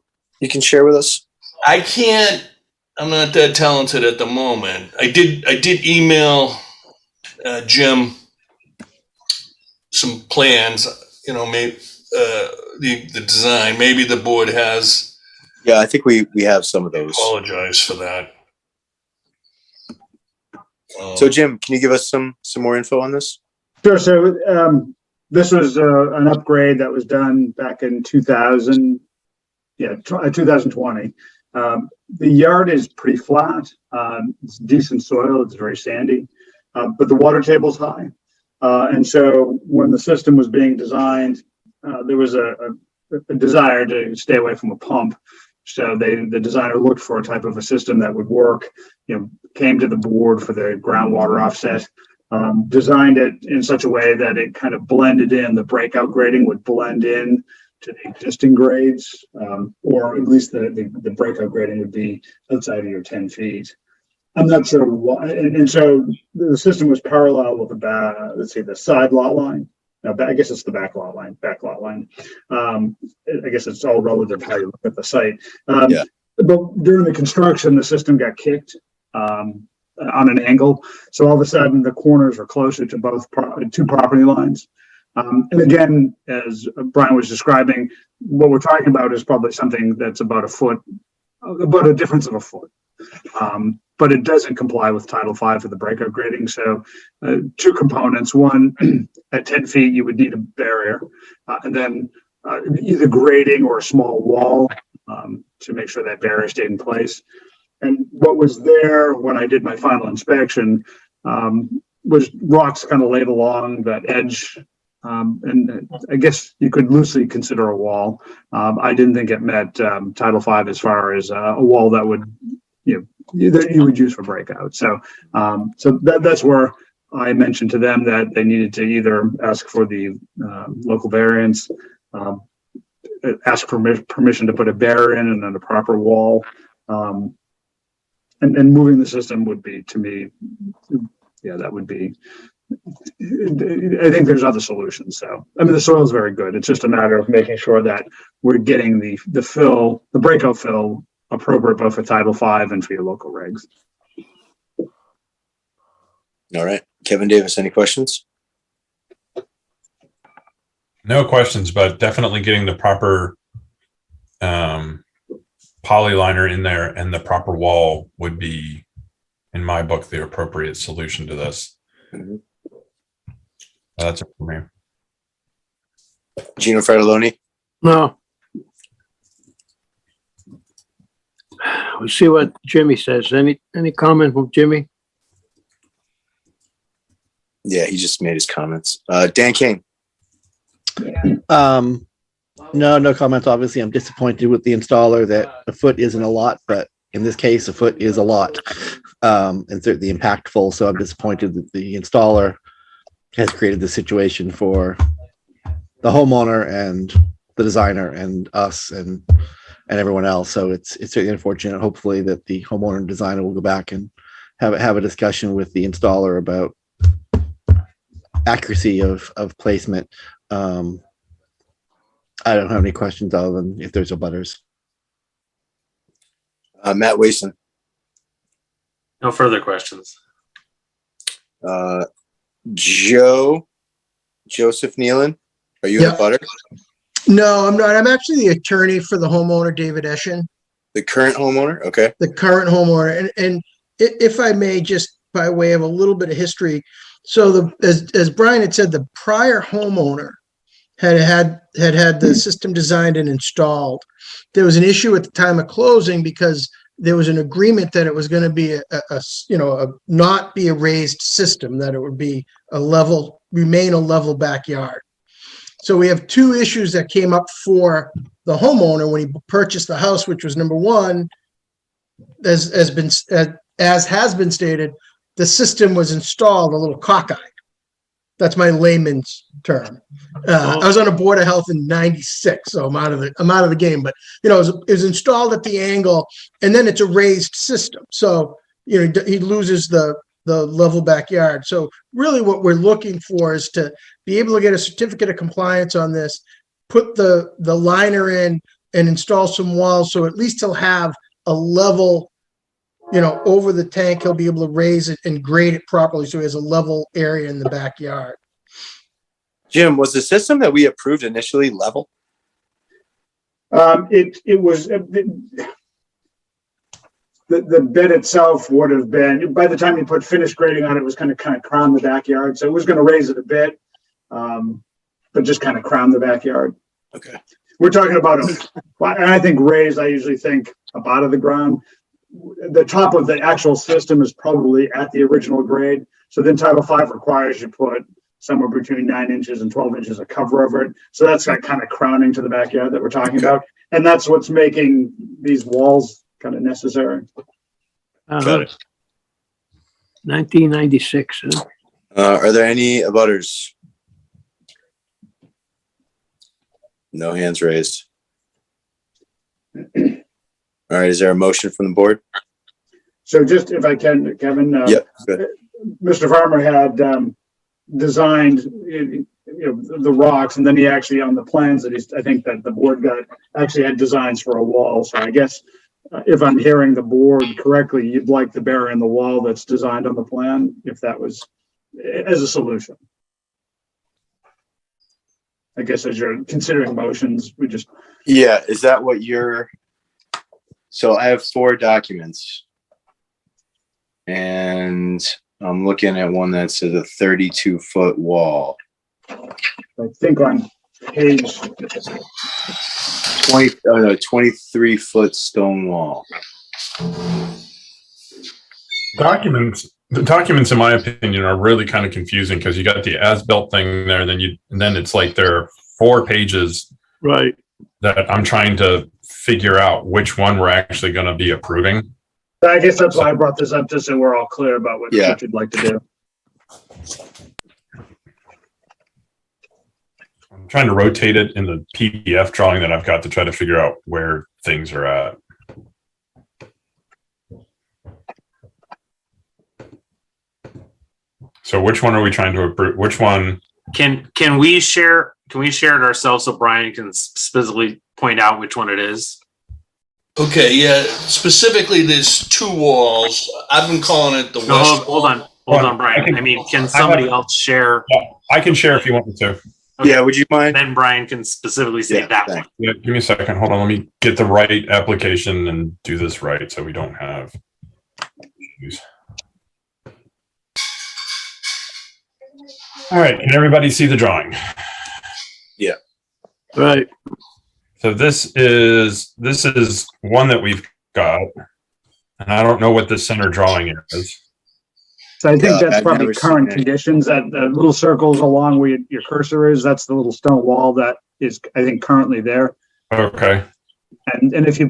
share with us? I can't. I'm not that talented at the moment. I did email Jim some plans. You know, maybe the design. Maybe the board has. Yeah, I think we have some of I those. apologize for that. So Jim, can you give us some more info on this? Sure. So this was an upgrade that was done back in 2020. The yard is pretty flat. It's decent soil. It's very sandy, but the water table's high. And so when the system was being designed, there was a desire to stay away from a pump. So the designer looked for a type of a system that would work, came to the board for the groundwater offset, designed it in such a way that it kind of blended in. The breakout grading would blend in to the existing grades, or at least the breakout grading would be outside of your 10 feet. I'm not sure why. And so the system was parallel with the side lot line. No, I guess it's the back lot line. I guess it's all relative to how you look at the site. But during the construction, the system got kicked on an angle. So all of a sudden, the corners are closer to two property lines. And again, as Brian was describing, what we're talking about is probably something that's about a difference of a foot. But it doesn't comply with Title V for the breakout grading. So two components. One, at 10 feet, you would need a barrier, and then either grading or a small wall to make sure that barrier stayed in place. And what was there when I did my final inspection was rocks kind of laid along that edge. And I guess you could loosely consider a wall. I didn't think it met Title V as far as a wall that would, that you would use for breakout. So that's where I mentioned to them that they needed to either ask for the local variance, ask for permission to put a barrier in and then a proper wall. And moving the system would be, to me, that would be, I think there's other solutions. So, I mean, the soil is very good. It's just a matter of making sure that we're getting the breakout fill appropriate both for Title V and for your local regs. All right. Kevin Davis, any questions? No questions, but definitely getting the proper polyliner in there and the proper wall would be, in my book, the appropriate solution to this. Mm-hmm. That's it for me. Gino Fratelloni? No. We'll see what Jimmy says. Any comment from Jimmy? Yeah, he just made his comments. Dan King? No comments. Obviously, I'm disappointed with the installer that a foot isn't a lot, but in this case, a foot is a lot, and certainly impactful. So I'm disappointed that the installer has created the situation for the homeowner and the designer and us and everyone else. So it's certainly unfortunate. Hopefully that the homeowner and designer will go back and have a discussion with the installer about accuracy of placement. I don't have any questions other than if there's a butters. Matt Wason? No further questions. Joseph Nealon, are you in the butter? No, I'm not. I'm actually the attorney for the homeowner, David Eschen. The current homeowner? Okay. The current homeowner. And if I may, just by way of a little bit of history. So as Brian had said, the prior homeowner had the system designed and installed. There was an issue at the time of closing because there was an agreement that it was going to be not be a raised system, that it would be remain a level backyard. So we have two issues that came up for the homeowner when he purchased the house, which was number one, as has been stated, the system was installed a little cockeyed. That's my layman's term. I was on a board of health in '96, so I'm out of the game. But you know, it was installed at the angle, and then it's a raised system. So you know, he loses the level backyard. So really, what we're looking for is to be able to get a certificate of compliance on this, put the liner in, and install some walls. So at least he'll have a level, you know, over the tank. He'll be able to raise it and grade it properly, so he has a level area in the backyard. Jim, was the system that we approved initially level? It was, the bed itself would have been, by the time you put finished grading on it, was kind of crown the backyard. So it was going to raise it a bit, but just kind of crown the backyard. Okay. We're talking about, and I think raised, I usually think up out of the ground. The top of the actual system is probably at the original grade. So then Title V requires you put somewhere between 9 inches and 12 inches of cover over it. So that's that kind of crowning to the backyard that we're talking about. And that's what's making these walls kind of necessary. Got it. 1996, huh? Are there any abutters? No hands raised. All right, is there a motion from the board? So just if I can, Kevin, Yep. Good. Mr. Farmer had designed the rocks, and then he actually, on the plans that I think that the board got, actually had designs for a wall. So I guess if I'm hearing the board correctly, you'd like to bury in the wall that's designed on the plan, if that was as a solution. I guess as you're considering motions, we just. Yeah, is that what you're? So I have 4 documents, and I'm looking at one that says a 32-foot wall. I think on page 23-foot stone wall. The documents, in my opinion, are really kind of confusing because you got the as-built thing there, and then it's like there are 4 pages Right. that I'm trying to figure out which one we're actually going to be approving. I guess that's why I brought this up, just so we're all clear about what you'd like to do. I'm trying to rotate it in the PDF drawing that I've got to try to figure out where things are at. So which one are we trying to approve? Which one? Can we share it ourselves so Brian can specifically point out which one it is? Okay, yeah, specifically there's 2 walls. I've been calling it the No, west. hold on, Brian. I mean, can somebody else share? I can share if you want me to. Okay. Yeah, would you mind? Then Brian can specifically say that thanks. one. Yeah, give me a second. Hold on. Let me get the right application and do this right so we don't have issues. All right. Can everybody see the drawing? Yeah. Right. So this is one that we've got, and I don't know what the center drawing is. So I think that's I've probably never current seen it. conditions. That the little circles along where your cursor is, that's the little stone wall that is, I think, currently there. Okay. And if you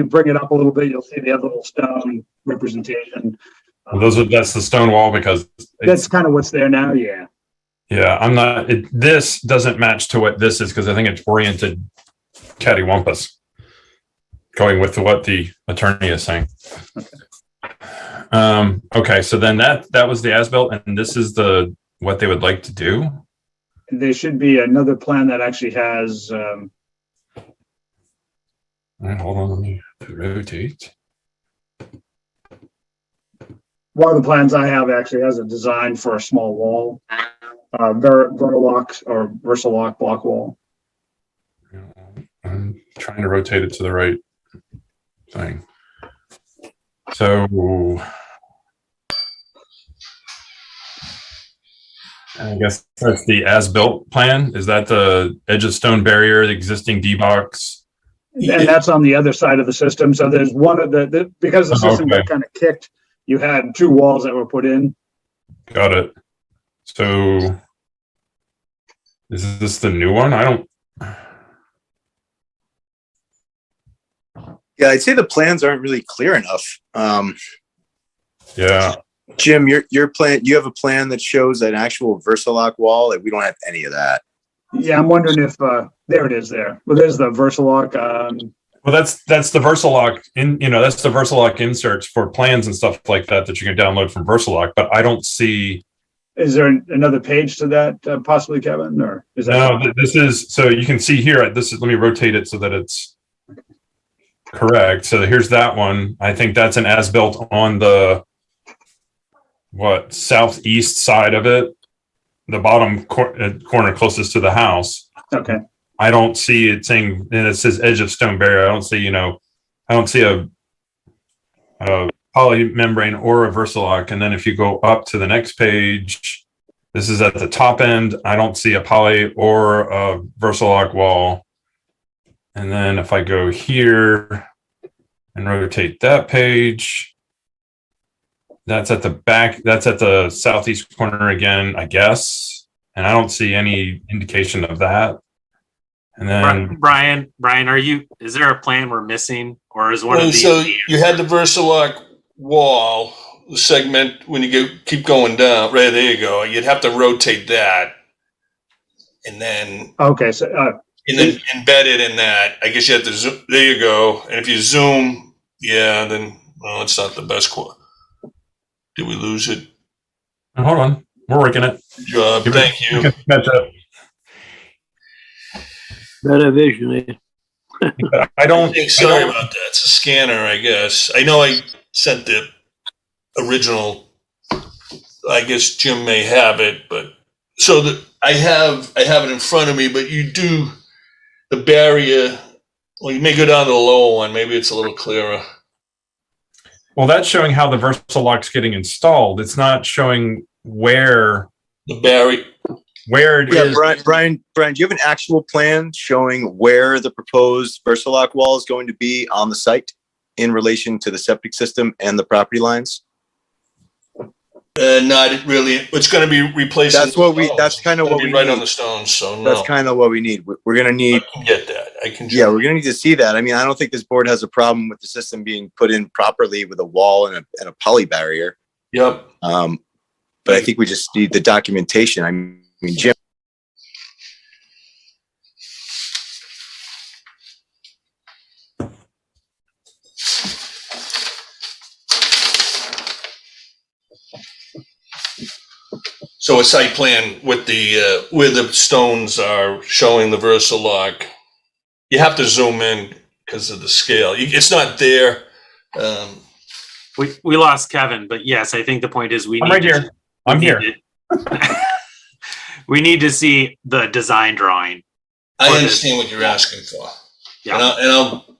bring it up a little bit, you'll see the other little stone representation. That's the stone wall because That's kind of what's there now. Yeah. yeah, I'm not. This doesn't match to what this is because I think it's oriented cattywampus. Going with what the attorney is saying. Okay, so then that was the as-built, and this is what they would like to do. There should be another plan that actually has. All right, hold on, let me rotate. One of the plans I have actually has a design for a small wall, Vertalock or Versalock block wall. I'm trying to rotate it to the right thing. So I guess that's the as-built plan. Is that the edge of stone barrier, the existing D-box? And that's on the other side of the system. So there's one of because the system got kind of kicked, you had 2 walls that were put in. Got it. So is this the new one? Yeah, I'd say the plans aren't really clear enough. Yeah. Jim, your plan, you have a plan that shows an actual Versalock wall? Like, we don't have any of that. Yeah, I'm wondering if, there it is there. Well, there's the Versalock. Well, that's the Versalock that's the Versalock inserts for plans and stuff like that you can download from Versalock. But I don't see. Is there another page to that possibly, Kevin, or is that? No, this is, so you can see here, let me rotate it so that it's correct. So here's that one. I think that's an as-built on the, southeast side of it, the bottom corner closest to the house. Okay. I don't see it saying, and it says edge of stone barrier. I don't see, a poly membrane or a Versalock. And then if you go up to the next page, this is at the top end. I don't see a poly or a Versalock wall. And then if I go here and rotate that page, that's at the back. That's at the southeast corner again, I guess. And I don't see any indication of that. And then Brian, is there a plan we're missing, or is one of these? So you had the Versalock wall segment when you keep going down. Right, there you go. You'd have to rotate that, and then Okay, so, and then embed it in that. I guess you have to zoom. There you go. And if you zoom, then it's not the best quote. Did we lose it? hold on, we're working it. Good job. Thank you. Catch up. Better vision. I don't. Sorry about that. It's a scanner, I guess. I know I sent the original. I guess Jim may have it, but so I have it in front of me. But you do the barrier. Well, you may go down to the lower one. Maybe it's a little clearer. Well, that's showing how the Versalock's getting installed. It's not showing where The barrier. it Yeah, is. Brian, do you have an actual plan showing where the proposed Versalock wall is going to be on the site in relation to the septic system and the property lines? Not really. It's going to be replacing. That's kind of what we right need. on the stones. So no, That's kind of what we need. We're going to need, I can get that. I can. yeah, we're going to need to see that. I mean, I don't think this board has a problem with the system being put in properly with a wall and a poly barrier. Yep. But I think we just need the documentation. I mean, Jim. So a site plan with the where the stones are showing the Versalock. You have to zoom in because of the scale. It's not there. We lost Kevin, but yes, I think the point is I'm right here. I'm here. We need to see the design drawing. I understand what you're asking for. Yeah. And I'll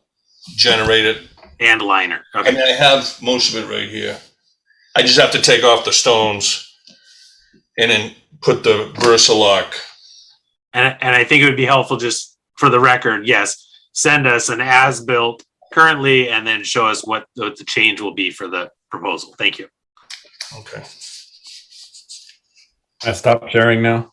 generate it. And liner. I Okay. mean, I have most of it right here. I just have to take off the stones and then put the Versalock. And I think it would be helpful just for the record, yes, send us an as-built currently and then show us what the change will be for the proposal. Thank you. Okay. I stop sharing now.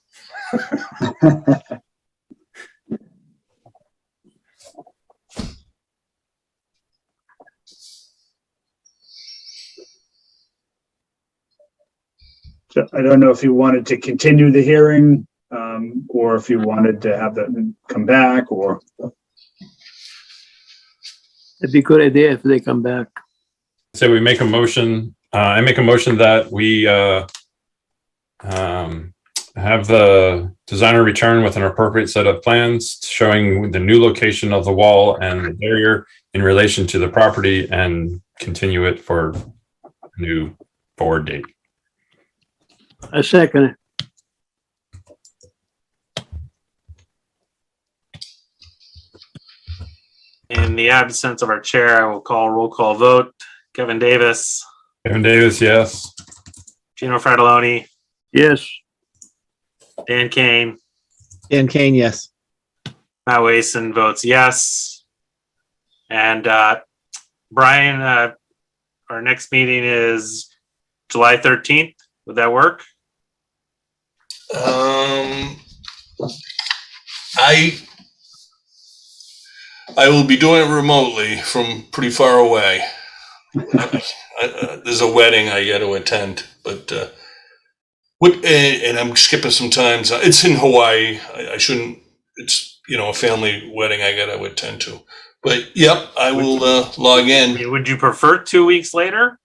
So I don't know if you wanted to continue the hearing, or if you wanted to have them come back, or. It'd be a good idea if they come back. So we make a motion. I make a motion that we have the designer return with an appropriate set of plans showing the new location of the wall and the barrier in relation to the property and continue it for a new forward date. I second it. In the absence of our chair, I will call roll call vote. Kevin Davis, Kevin Davis, yes. Gino Fratelloni, Yes, Dan Kane, Dan Kane, yes. Matt Wason votes yes. And Brian, our next meeting is July 13th. Would that work? I will be doing it remotely from pretty far away. There's a wedding I got to attend, But and I'm skipping some times. It's in Hawaii. I shouldn't. It's a family wedding. I gotta attend to. But yep, I will log in. Would you prefer 2 weeks later?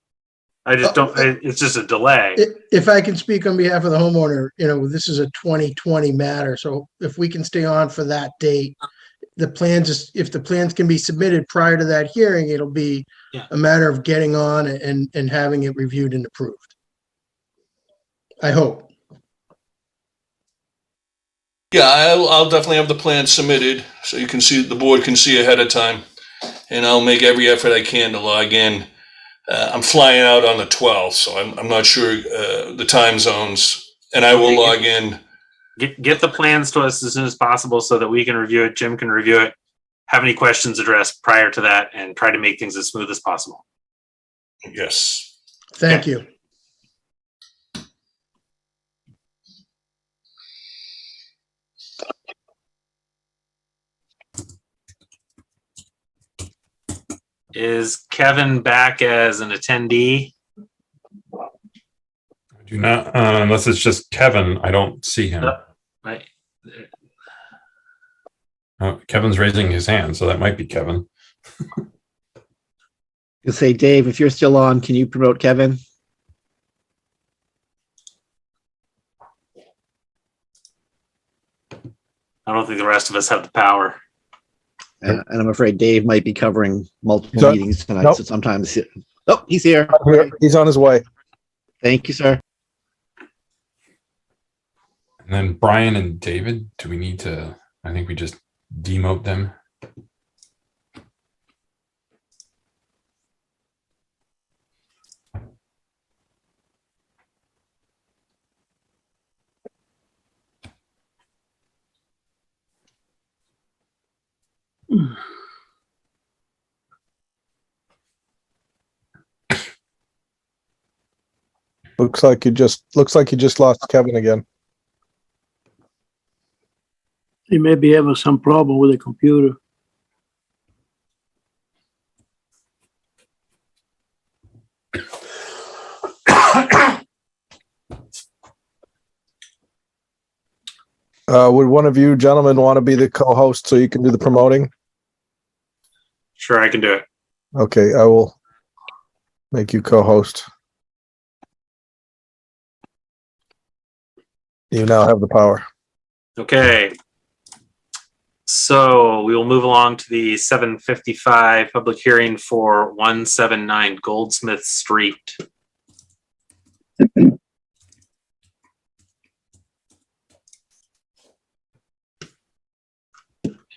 I just don't. It's just a delay. If I can speak on behalf of the homeowner, this is a 2020 matter. So if we can stay on for that date, if the plans can be submitted prior to that hearing, it'll be a matter of getting on and having it reviewed and approved. I hope. Yeah, I'll definitely have the plan submitted so you can see, the board can see ahead of time, and I'll make every effort I can to log in. I'm flying out on the 12th, so I'm not sure the time zones, and I will log in. Get the plans to us as soon as possible so that we can review it. Jim can review it. Have any questions addressed prior to that, and try to make things as smooth as possible. Yes. Thank you. Is Kevin back as an attendee? I do not, unless it's just Kevin, I don't see him. Right. Kevin's raising his hand, so that might be Kevin. You say, Dave, if you're still on, can you promote Kevin? I don't think the rest of us have the power. And I'm afraid Dave might be covering multiple meetings tonight. Nope. So sometimes, oh, he's here. He's on his way. Thank you, sir. And then Brian and David, do we need to, I think we just demote them. Looks like you just lost Kevin again. He may be having some problem with the computer. Would one of you gentlemen want to be the co-host so you can do the promoting? Sure, I can do it. Okay, I will make you co-host. You now have the power. Okay. So we will move along to the 7:55 public hearing for 179 Goldsmith Street.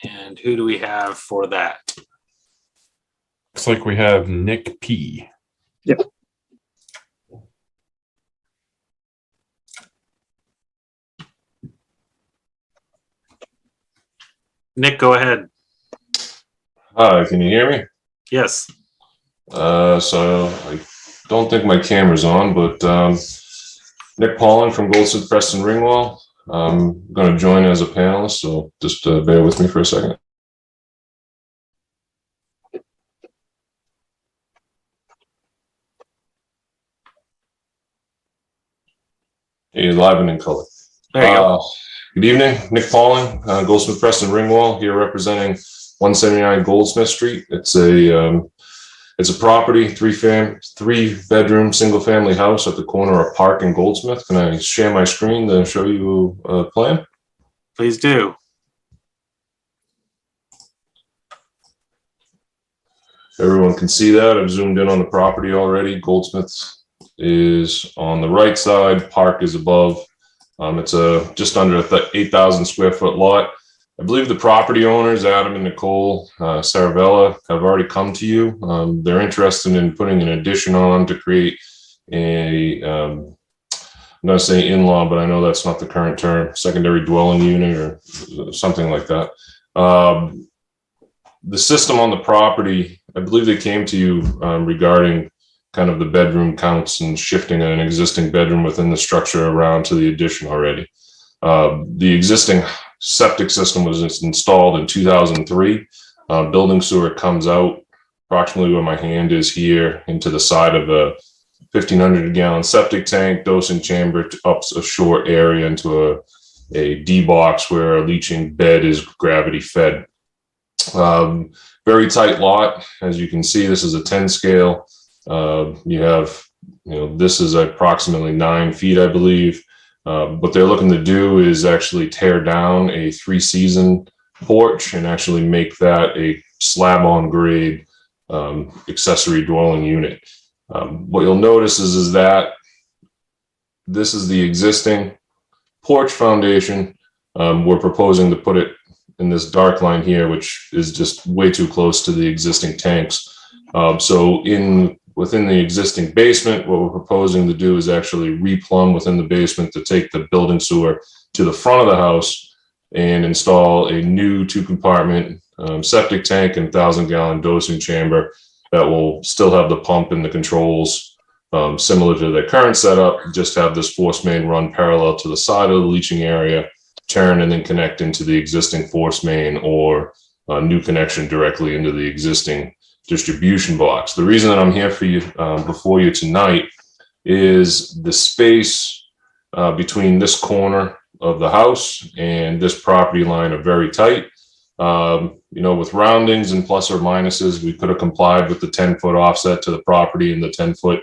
And who do we have for that? Looks like we have Nick P. Yep. Nick, go ahead. Hi, can you hear me? Yes. So I don't think my camera's on, but Nick Paulin from Goldsmith Preston Ringwall. I'm going to join as a panelist, so just bear with me for a second. Hey, live and in color. There you go. Good evening, Nick Paulin, Goldsmith Preston Ringwall, here representing 179 Goldsmith Street. It's a property, three bedroom, single family house at the corner of Park and Goldsmith. Can I share my screen to show you a plan? Please do. Everyone can see that. I've zoomed in on the property already. Goldsmith is on the right side, Park is above. It's a just under 8,000 square foot lot. I believe the property owners, Adam and Nicole Saravella, have already come to you. They're interested in putting an addition on to create a, I'm going to say in-law, but I know that's not the current term, secondary dwelling unit or something like that. The system on the property, I believe they came to you regarding kind of the bedroom counts and shifting an existing bedroom within the structure around to the addition already. The existing septic system was installed in 2003. Building sewer comes out approximately where my hand is here into the side of 1,500 gallon septic tank, dosing chamber up a short area into a D box where a leaching bed is gravity fed. Very tight lot. As you can see, this is a 10 scale. You have, this is approximately 9 feet, I believe. What they're looking to do is actually tear down a 3-season porch and actually make that a slab on grade accessory dwelling unit. What you'll notice is that this is the existing porch foundation. We're proposing to put it in this dark line here, which is just way too close to the existing tanks. So within the existing basement, what we're proposing to do is actually replumb within the basement to take the building sewer to the front of the house and install a new 2-compartment septic tank and 1,000-gallon dosing chamber that will still have the pump and the controls similar to the current setup, just have this force main run parallel to the side of the leaching area, turn and then connect into the existing force main or a new connection directly into the existing distribution box. The reason that I'm here for you before you tonight is the space between this corner of the house and this property line are very tight. With roundings and plus or minuses, we could have complied with the 10-foot offset to the property and the 10-foot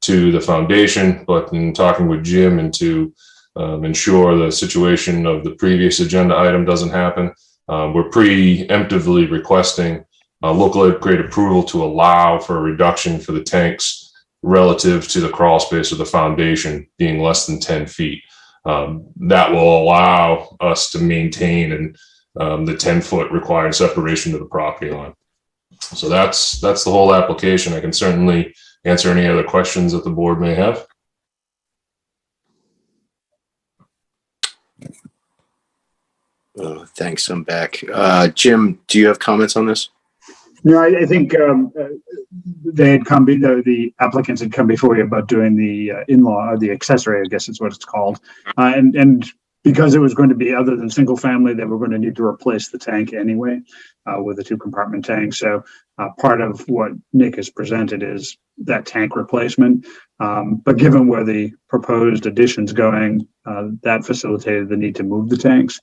to the foundation, but in talking with Jim and to ensure the situation of the previous agenda item doesn't happen, we're preemptively requesting local grade approval to allow for a reduction for the tanks relative to the crawl space of the foundation being less than 10 feet. That will allow us to maintain the 10-foot required separation to the property line. So that's the whole application. I can certainly answer any other questions that the board may have. Thanks. I'm back. Jim, do you have comments on this? No, I think they had come, the applicants had come before you about doing the in-law, or the accessory, I guess is what it's called. And because it was going to be other than single family, they were going to need to replace the tank anyway with a 2-compartment tank. So part of what Nick has presented is that tank replacement. But given where the proposed addition's going, that facilitated the need to move the tanks.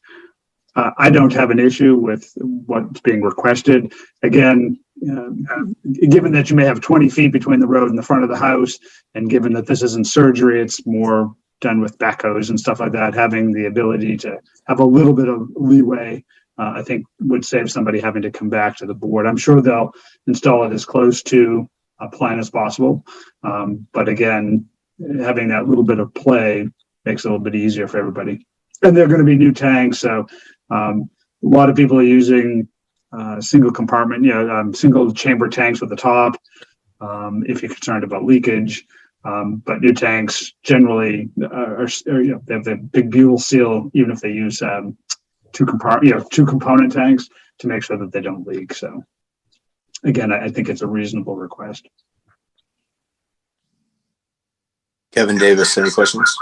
I don't have an issue with what's being requested. Again, given that you may have 20 feet between the road and the front of the house, and given that this isn't surgery, it's more done with backhoes and stuff like that, having the ability to have a little bit of leeway, I think would save somebody having to come back to the board. I'm sure they'll install it as close to a plan as possible. But again, having that little bit of play makes it a little bit easier for everybody. And they're going to be new tanks, so a lot of people are using single compartment, single chamber tanks with the top, if you're concerned about leakage. But new tanks generally are they have the big butyl seal, even if they use 2-component tanks to make sure that they don't leak. So again, I think it's a reasonable request. Kevin Davis, any questions?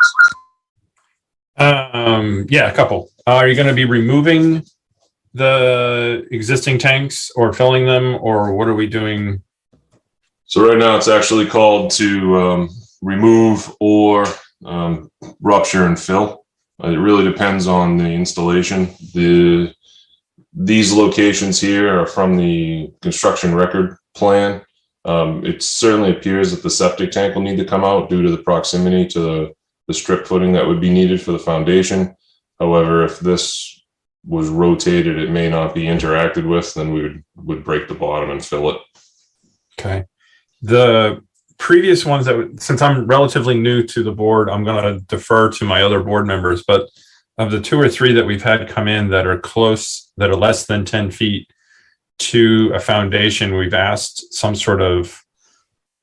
Yeah, a couple. Are you going to be removing the existing tanks or filling them, or what are we doing? So right now it's actually called to remove or rupture and fill. It really depends on the installation. These locations here are from the construction record plan. It certainly appears that the septic tank will need to come out due to the proximity to the strip footing that would be needed for the foundation. However, if this was rotated, it may not be interacted with, then we would break the bottom and fill it. Okay. The previous ones since I'm relatively new to the board, I'm going to defer to my other board members, but of the 2 or 3 that we've had come in that are less than 10 feet to a foundation, we've asked some sort of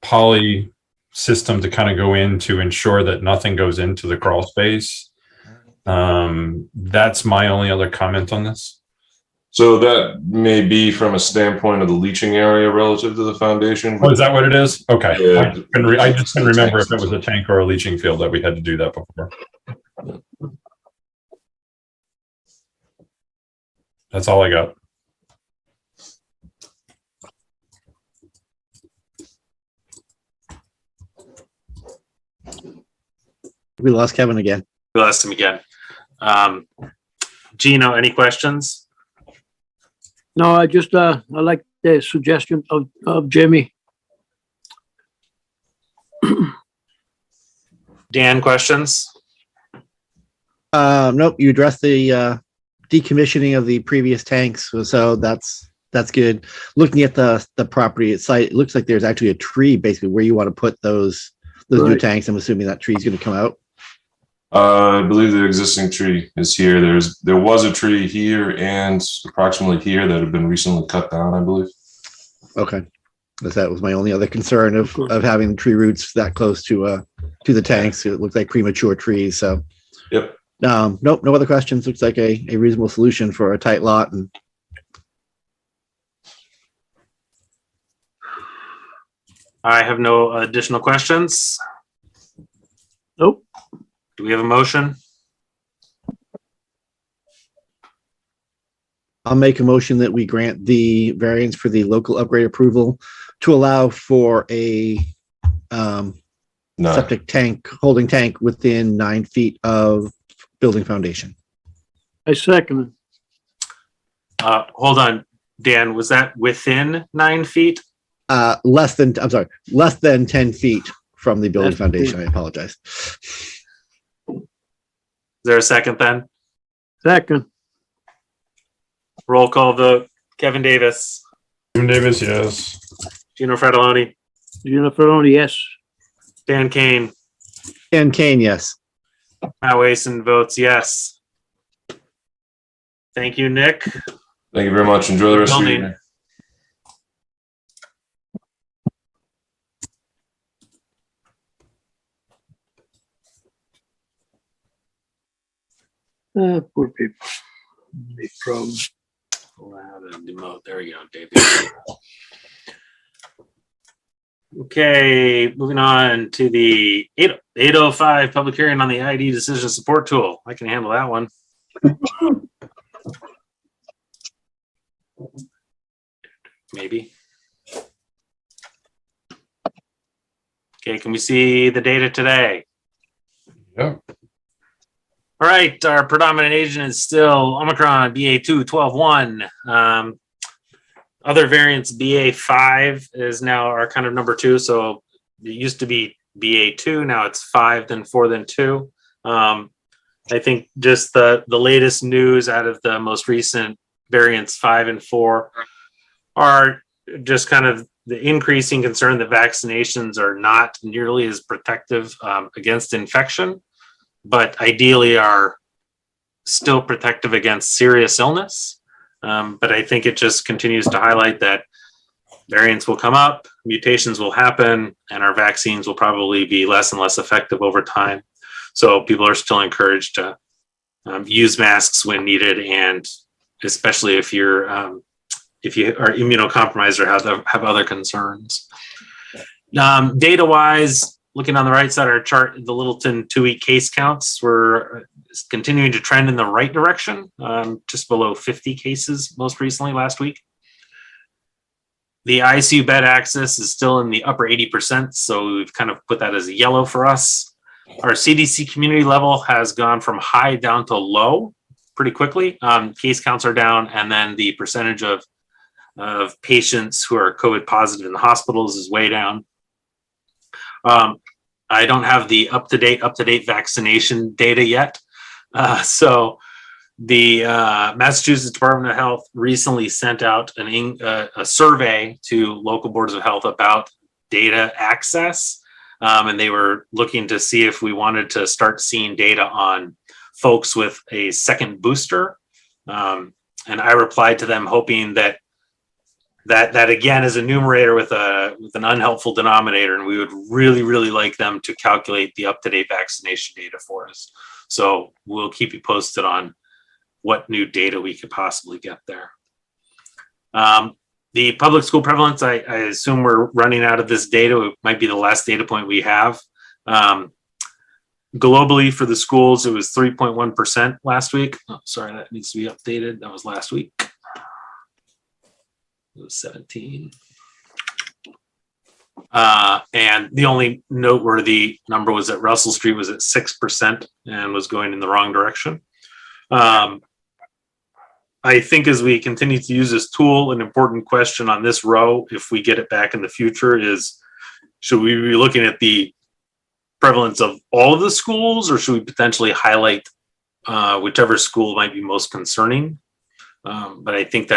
poly system to kind of go in to ensure that nothing goes into the crawl space. That's my only other comment on this. So that may be from a standpoint of the leaching area relative to the foundation. Oh, is that what it is? Okay. Yeah. I just couldn't remember if it was a tank or a leaching field that we had to do that before. That's all I got. We lost Kevin again. We'll ask him again. Gino, any questions? No, I just, I like the suggestion of Jimmy. Dan, questions? Nope, you addressed the decommissioning of the previous tanks, so that's good. Looking at the property site, it looks like there's actually a tree basically where you want to put those new Right. tanks. I'm assuming that tree's going to come out. I believe the existing tree is here. There was a tree here and approximately here that had been recently cut down, I believe. Okay, that was my only other concern of having tree roots that close to the tanks. It looks like premature trees. So, Yep. Nope, no other questions. Looks like a reasonable solution for a tight lot. And I have no additional questions. Nope. Do we have a motion? I'll make a motion that we grant the variance for the local upgrade approval to allow for a No. septic tank, holding tank within 9 feet of building foundation. I second it. Hold on, Dan, was that within 9 feet? Less than 10 feet from the building That's foundation. I good. apologize. Is there a second then? Second, Roll call vote. Kevin Davis, Jim Davis, yes. Gino Fratelloni, Jennifer only, yes. Dan Kane, And Kane, yes. Matt Wason votes yes. Thank you, Nick. Thank you very much. Enjoy the rest of your Building. evening. Poor people. Big problem. Allow them to demote. There we go, David. Okay, moving on to the 805 public hearing on the ID decision support tool. I can handle that one. Maybe. Okay, can we see the data today? Yep. All right, our predominant agent is still Omicron BA2.12.1. Other variants BA5 is now our kind of number 2. So it used to be BA2, now it's 5, then 4, then 2. I think just the latest news out of the most recent variants 5 and 4 are just kind of the increasing concern that vaccinations are not nearly as protective against infection, but ideally are still protective against serious illness. But I think it just continues to highlight that variants will come up, mutations will happen, and our vaccines will probably be less and less effective over time. So people are still encouraged to use masks when needed, and especially if you are immunocompromised or have other concerns. Data-wise, looking on the right side of our chart, the Littleton 2-week case counts were continuing to trend in the right direction, just below 50 cases most recently last week. The ICU bed access is still in the upper 80%, so we've kind of put that as a yellow for us. Our CDC community level has gone from high down to low pretty quickly. Case counts are down, and then the percentage of patients who are COVID positive in the hospitals is way down. I don't have the up-to-date vaccination data yet. So the Massachusetts Department of Health recently sent out a survey to local boards of health about data access. And they were looking to see if we wanted to start seeing data on folks with a second booster. And I replied to them hoping that again is a numerator with an unhelpful denominator, and we would really like them to calculate the up-to-date vaccination data for us. So we'll keep you posted on what new data we could possibly get there. The public school prevalence, I assume we're running out of this data. It might be the last data point we have. Globally for the schools, it was 3.1% last week. Oh, sorry, that needs to be updated. That was last week. It was 17. And the only noteworthy number was that Russell Street was at 6% and was going in the wrong direction. I think as we continue to use this tool, an important question on this row, if we get it back in the future, is should we be looking at the prevalence of all of the schools, or should we potentially highlight whichever school might be most concerning? But I think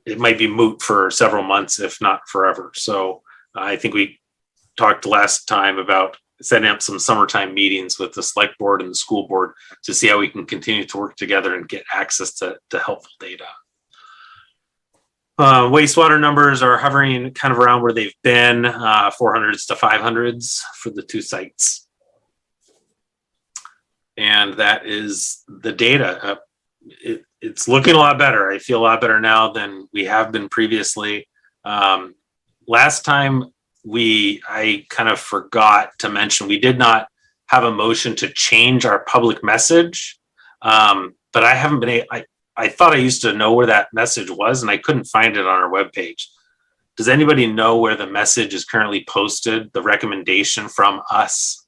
it might be moot for several months, if not forever. So I think we talked last time about setting up some summertime meetings with the select board and the school board to see how we can continue to work together and get access to helpful data. Wastewater numbers are hovering kind of around where they've been, 400s to 500s for the two sites. And that is the data. It's looking a lot better. I feel a lot better now than we have been previously. Last time I kind of forgot to mention, we did not have a motion to change our public message. But I haven't been, I thought I used to know where that message was and I couldn't find it on our webpage. Does anybody know where the message is currently posted, the recommendation from us?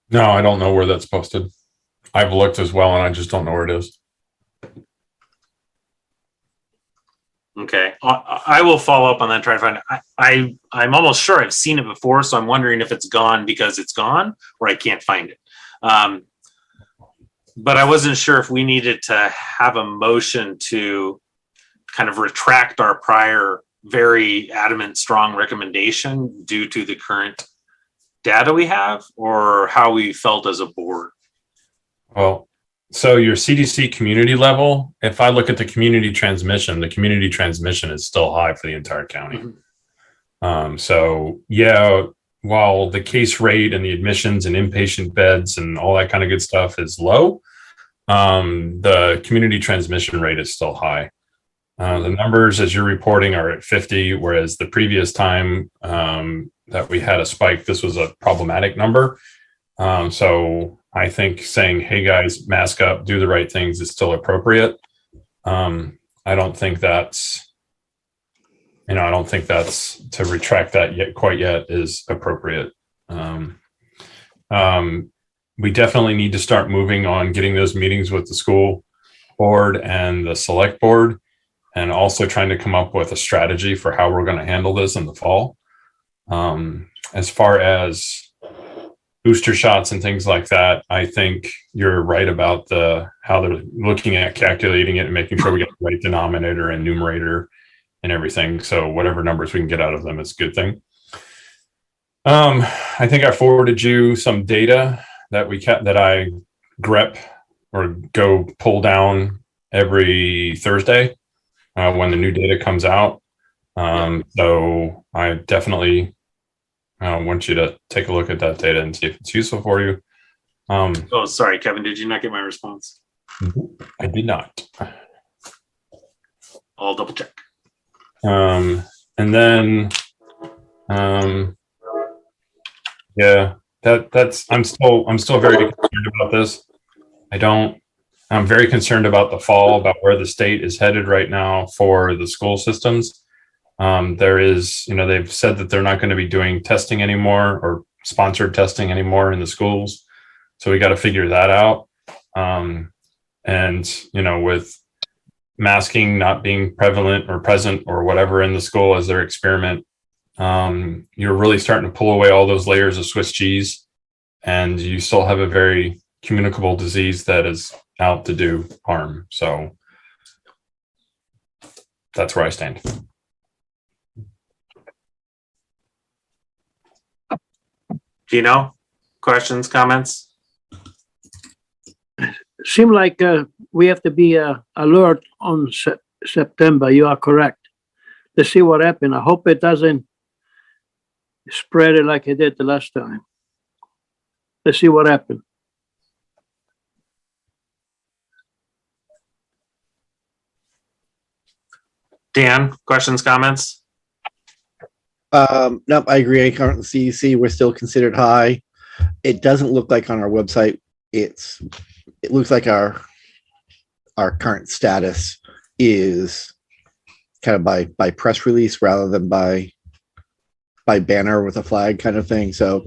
No, I don't know where that's posted. I've looked as well, and I just don't know where it is. Okay, I will follow up on that and try to find it. I'm almost sure I've seen it before, so I'm wondering if it's gone because it's gone or I can't find it. But I wasn't sure if we needed to have a motion to kind of retract our prior very adamant, strong recommendation due to the current data we have, or how we felt as a board. Well, so your CDC community level, if I look at the community transmission is still high for the entire county. Mm-hmm. So yeah, while the case rate and the admissions and inpatient beds and all that kind of good stuff is low, the community transmission rate is still high. The numbers, as you're reporting, are at 50, whereas the previous time that we had a spike, this was a problematic number. So I think saying, hey guys, mask up, do the right things is still appropriate. I don't think that's, I don't think that's to retract that quite yet is appropriate. We definitely need to start moving on getting those meetings with the school board and the select board, and also trying to come up with a strategy for how we're going to handle this in the fall. As far as booster shots and things like that, I think you're right about how they're looking at calculating it and making sure we get the right denominator and numerator and everything. So whatever numbers we can get out of them, it's a good thing. I think I forwarded you some data that I grep or go pull down every Thursday when the new data comes out. So I definitely want you to take a look at that data and see if it's useful for you. Oh, sorry, Kevin, did you not get my response? I did not. I'll double check. And then, yeah, that's, I'm still very concerned about this. I'm very concerned about the fall, about where the state is headed right now for the school systems. There is, they've said that they're not going to be doing testing anymore or sponsored testing anymore in the schools. So we got to figure that out. And, with masking not being prevalent or present or whatever in the school as their experiment, you're really starting to pull away all those layers of Swiss cheese, and you still have a very communicable disease that is out to do harm. So that's where I stand. Gino, questions, comments? Seem like we have to be alert on September. You are correct. Let's see what happens. I hope it doesn't spread it like it did the last time. Let's see what happens. Dan, questions, comments? Nope, I agree. Current CDC, we're still considered high. It doesn't look like on our website. It looks like our current status is kind of by press release rather than by banner with a flag kind of thing. So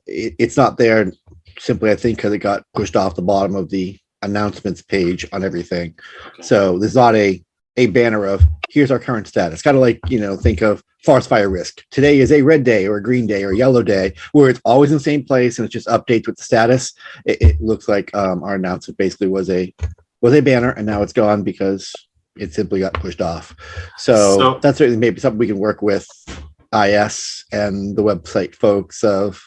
it's not there simply, I think, because it got pushed off the bottom of the announcements page on everything. So there's not a banner of here's our current status. Kind of like, think of forest fire risk. Today is a red day or a green day or a yellow day, where it's always in the same place and it's just updates with the status. It looks like our announcement basically was a banner, and now it's gone because it simply got pushed off. So that's certainly maybe something we can work with IS and the website folks of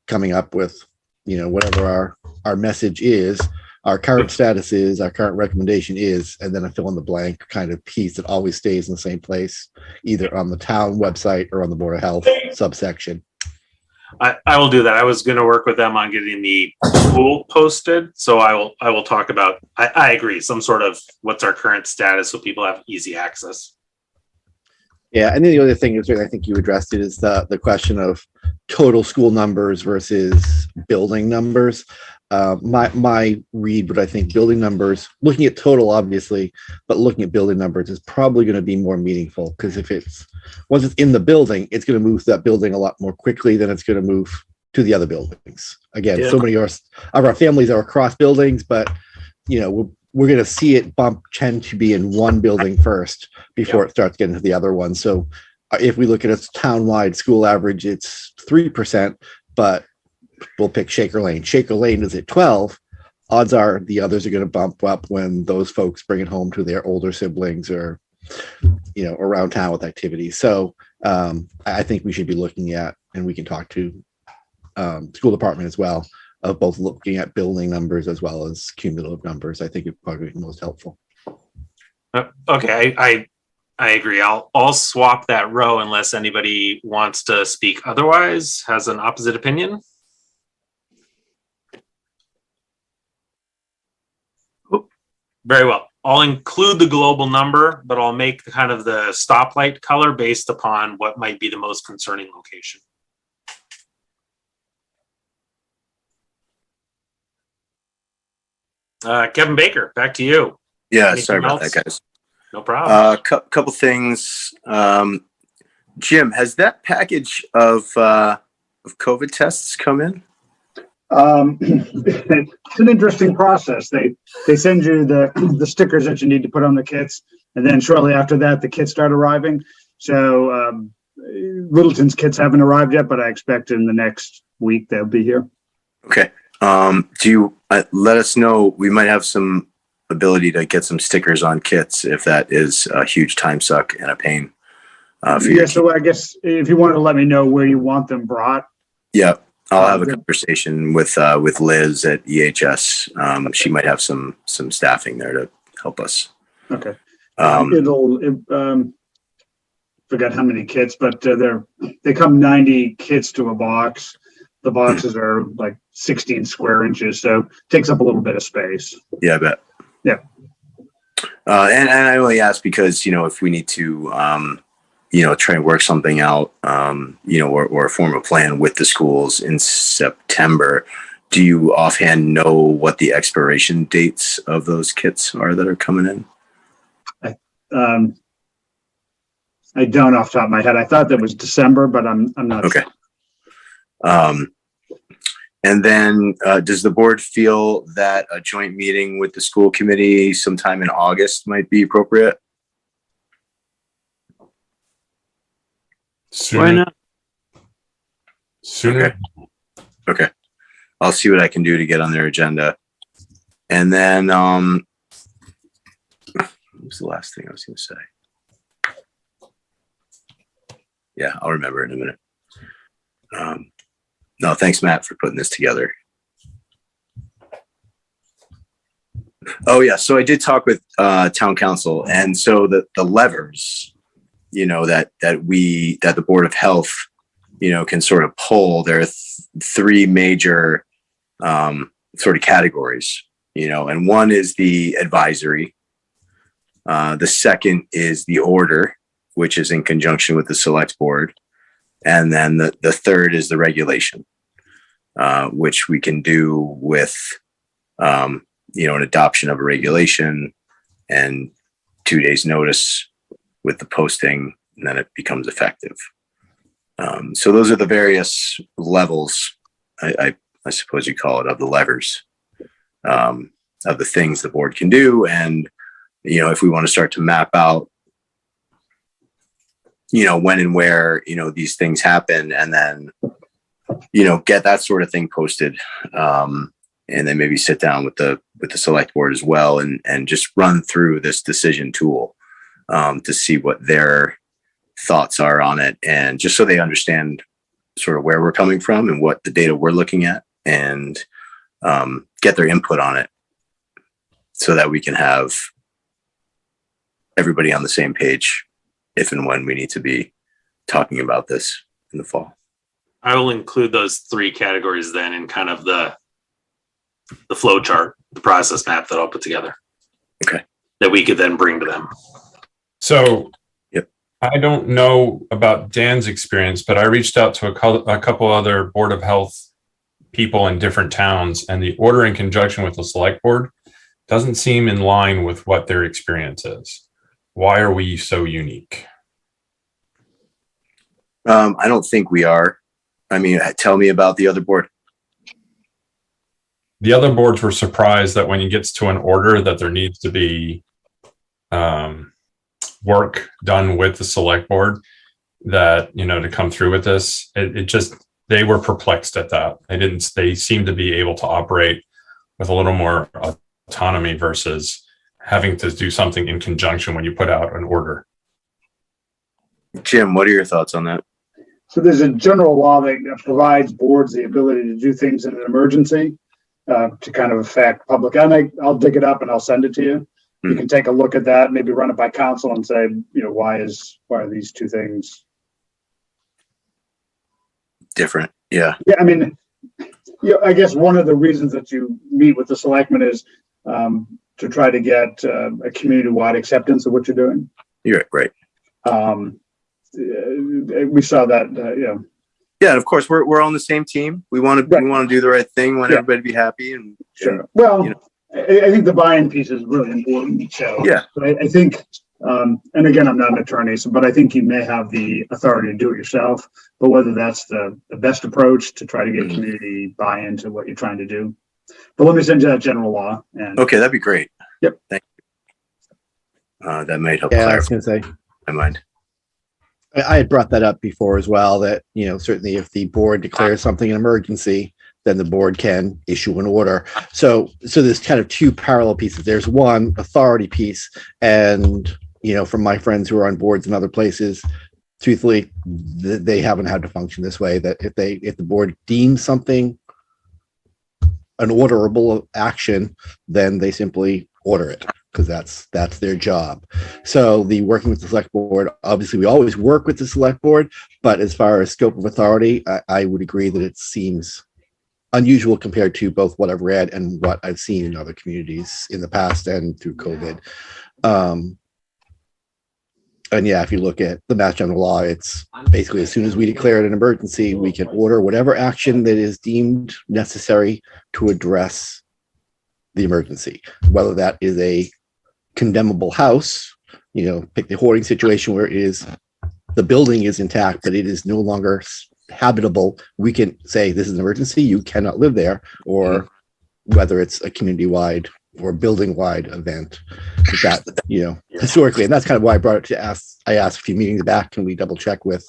coming up with, whatever our message is, our current status is, our current recommendation is, and then a fill in the blank kind of piece that always stays in the same place, either on the town website or on the Board of Health subsection. I will do that. I was going to work with them on getting the school posted. So I will talk about, I agree, some sort of what's our current status so people have easy access. Yeah, and then the other thing is, I think you addressed it, is the question of total school numbers versus building numbers. My read, but I think building numbers, looking at total obviously, but looking at building numbers is probably going to be more meaningful, because once it's in the building, it's going to move to that building a lot more quickly than it's going to move to the other buildings. Again, so many of our families are across buildings, but we're going to see it tend to be in one building first before it starts getting to the other one. So if we look at a town-wide school average, it's 3%, but we'll pick Shaker Lane. Shaker Lane is at 12. Odds are the others are going to bump up when those folks bring it home to their older siblings or, around town with activities. So I think we should be looking at, and we can talk to school department as well, of both looking at building numbers as well as cumulative numbers. I think it'd probably be most helpful. Okay, I agree. I'll swap that row unless anybody wants to speak otherwise, has an opposite opinion. Very well. I'll include the global number, but I'll make kind of the stoplight color based upon what might be the most concerning location. Kevin Baker, back to you. Yeah, Anything sorry about else? that, guys. No problem. Couple things. Jim, has that package of COVID tests come in? It's an interesting process. They send you the stickers that you need to put on the kits, and then shortly after that, the kits start arriving. So Littleton's kits haven't arrived yet, but I expect in the next week they'll be here. Okay. Do you let us know? We might have some ability to get some stickers on kits if that is a huge time suck and a pain. So I guess if you wanted to let me know where you want them brought. Yeah. I'll have a conversation with Liz at EHS. She might have some staffing there to help us. Okay. Forgot how many kits, but they come 90 kits to a box. The boxes are like 16 square inches, so it takes up a little bit of space. Yeah, I bet. Yeah. And I only ask because, if we need to, try and work something out, or form a plan with the schools in September. Do you offhand know what the expiration dates of those kits are that are coming in? I don't off the top of my head. I thought that was December, but I'm not. Okay. And then does the board feel that a joint meeting with the school committee sometime in August might be appropriate? Why not? Sooner. Okay. I'll see what I can do to get on their agenda. And then, what was the last thing I was going to say? Yeah, I'll remember in a minute. No, thanks, Matt, for putting this together. Oh yeah, so I did talk with town council, and so the levers, that the Board of Health, can sort of pull. There are three major sort of categories, and one is the advisory. The second is the order, which is in conjunction with the select board. And then the third is the regulation, which we can do with, an adoption of a regulation and 2 days notice with the posting, and then it becomes effective. So those are the various levels, I suppose you call it, of the levers, of the things the board can do. And, you know, if we want to start to map out, you know, when and where, you know, these things happen, and then, you know, get that sort of thing posted. And then maybe sit down with the select board as well, and just run through this decision tool, to see what their thoughts are on it, and just so they understand sort of where we're coming from and what the data we're looking at, and get their input on it, so that we can have everybody on the same page if and when we need to be talking about this in the fall. I will include those 3 categories then in kind of the flow chart, the process map that I'll put together. Okay. That we could then bring to them. So yep. I don't know about Dan's experience, but I reached out to a couple other Board of Health people in different towns, and the order in conjunction with the select board doesn't seem in line with what their experience is. Why are we so unique? I don't think we are. I mean, tell me about the other board. The other boards were surprised that when it gets to an order that there needs to be work done with the select board, that, you know, to come through with this, it just, they were perplexed at that. They seemed to be able to operate with a little more autonomy versus having to do something in conjunction when you put out an order. Jim, what are your thoughts on that? So there's a general law that provides boards the ability to do things in an emergency, to kind of affect public. I'll dig it up and I'll send it to you. You can take a look at that, maybe run it by council and say, you know, why are these 2 things different? Yeah. Yeah. I mean, I guess one of the reasons that you meet with the selectmen is to try to get a community-wide acceptance of what you're doing. You're right. We saw that, you know. Yeah, and of course we're on the same team. We want to do the right thing. We want everybody to be happy, and sure. Well, you know, I think the buy-in piece is really important. So yeah, I think, and again, I'm not an attorney, but I think you may have the authority to do it yourself. But whether that's the best approach to try to get community buy-in to what you're trying to do. But let me send you that general law. And okay, that'd be great. Yep. Thank you. That might help. Yeah, I was going to say. My mind. I had brought that up before as well, that, you know, certainly if the board declares something an emergency, then the board can issue an order. So there's kind of 2 parallel pieces. There's one authority piece, and, you know, from my friends who are on boards in other places, truthfully, they haven't had to function this way, that if the board deems something an orderable action, then they simply order it, because that's their job. So the working with the select board, obviously we always work with the select board, but as far as scope of authority, I would agree that it seems unusual compared to both what I've read and what I've seen in other communities in the past and through COVID. And yeah, if you look at the Mass General Law, it's basically as soon as we declare it an emergency, we can order whatever action that is deemed necessary to address the emergency, whether that is a condemnable house, you know, pick the hoarding situation where the building is intact, but it is no longer habitable. We can say this is an emergency, you cannot live there, or whether it's a community-wide or building-wide event that, you know, historically, and that's kind of why I brought it to I asked a few meetings back, can we double check with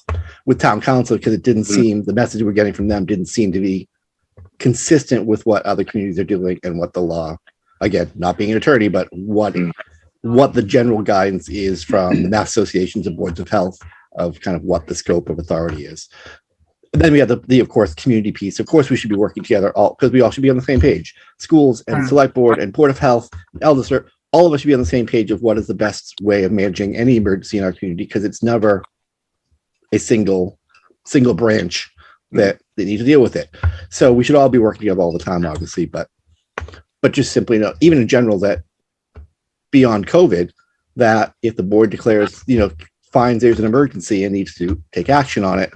town council, because it didn't seem, the message we're getting from them didn't seem to be consistent with what other communities are doing and what the law, again, not being an attorney, but what the general guidance is from the Mass Associations of Boards of Health of kind of what the scope of authority is. And then we have the of course, community piece. Of course, we should be working together because we all should be on the same page. Schools and select board and Board of Health, Elders, all of us should be on the same page of what is the best way of managing any emergency in our community, because it's never a single branch that they need to deal with it. So we should all be working together all the time, obviously, but just simply know, even in general, that beyond COVID, that if the board declares, you know, finds there's an emergency and needs to take action on it,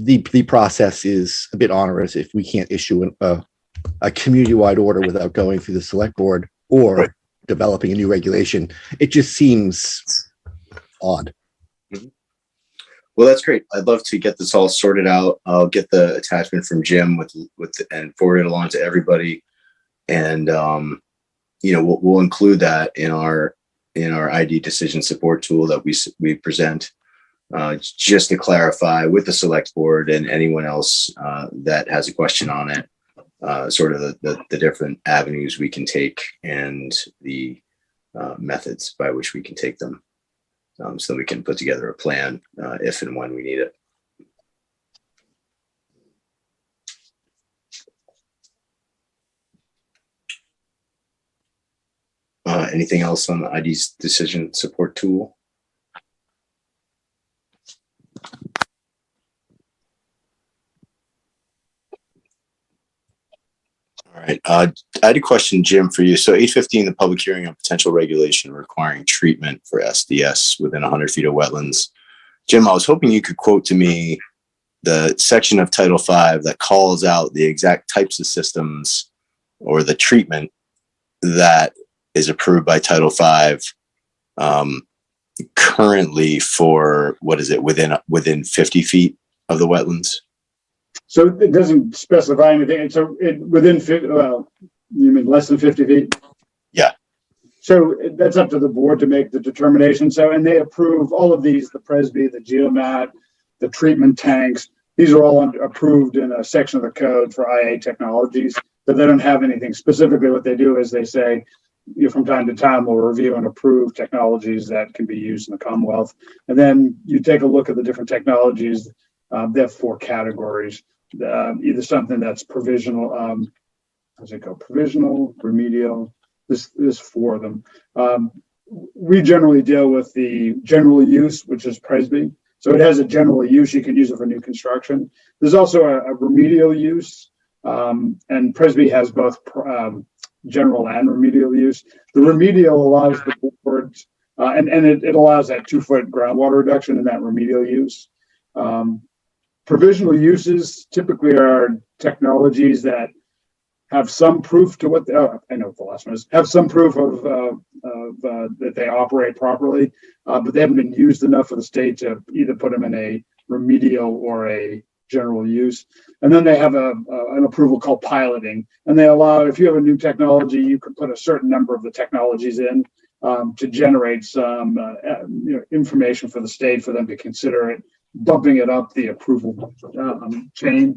the process is a bit onerous if we can't issue a community-wide order without going through the select board or developing a new regulation. It just seems odd. Well, that's great. I'd love to get this all sorted out. I'll get the attachment from Jim and forward it along to everybody. And, we'll include that in our ID decision support tool that we present, just to clarify with the select board and anyone else that has a question on it, sort of the different avenues we can take and the methods by which we can take them. So we can put together a plan if and when we need it. Anything else on the ID's decision support tool? All right. I had a question, Jim, for you. So 815, the public hearing on potential regulation requiring treatment for SDS within 100 feet of wetlands. Jim, I was hoping you could quote to me the section of Title V that calls out the exact types of systems or the treatment that is approved by Title V currently for, what is it, within 50 feet of the wetlands? So it doesn't specify anything. So within 50, well, you mean less than 50 feet? Yeah. So that's up to the board to make the determination. So, and they approve all of these, the Presby, the Geomat, the treatment tanks. These are all approved in a section of the code for IA technologies, but they don't have anything. Specifically, what they do is they say, from time to time, we'll review and approve technologies that can be used in the Commonwealth. And then you take a look at the different technologies. They have 4 categories. Either something that's provisional, how's it go? Provisional, remedial. There's 4 of them. We generally deal with the general use, which is Presby. So it has a general use. You can use it for new construction. There's also a remedial use, and Presby has both general and remedial use. The remedial allows the board, and it allows that 2-foot groundwater reduction in that remedial use. Provisional uses typically are technologies that have some proof to what I know what the last one is, have some proof of that they operate properly, but they haven't been used enough for the state to either put them in a remedial or a general use. And then they have an approval called piloting, and they allow, if you have a new technology, you can put a certain number of the technologies in to generate some information for the state for them to consider it, bumping it up the approval chain.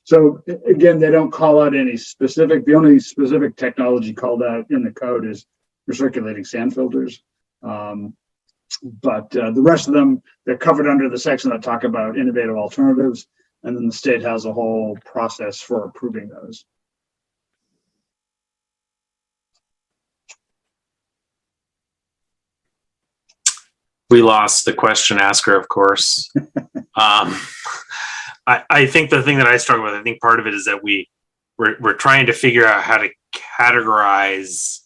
So again, they don't call out any specific. The only specific technology called out in the code is recirculating sand filters. But the rest of them, they're covered under the section that talk about innovative alternatives. And then the state has a whole process for approving those. We lost the question asker, of course. I think the thing that I struggle with, I think part of it is that we're trying to figure out how to categorize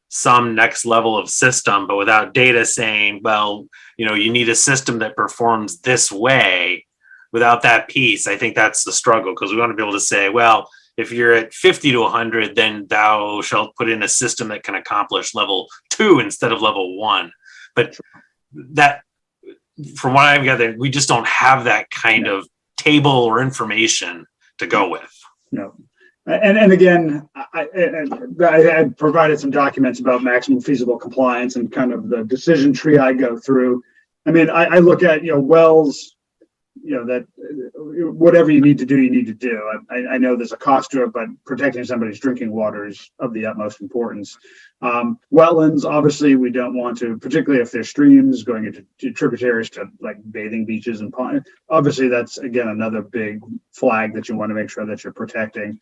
some next level of system, but without data saying, well, you need a system that performs this way. Without that piece, I think that's the struggle, because we want to be able to say, well, if you're at 50 to 100, then thou shalt put in a system that can accomplish level 2 instead of level 1. But that, from what I've gathered, we just don't have that kind of table or information to go with. No. And again, I provided some documents about maximum feasible compliance and kind of the decision tree I go through. I mean, I look at, wells, that whatever you need to do, you need to do. I know there's a cost to it, but protecting somebody's drinking water is of the utmost importance. Wetlands, obviously, we don't want to, particularly if there's streams going into tributaries to like bathing beaches and ponds. Obviously, that's, again, another big flag that you want to make sure that you're protecting.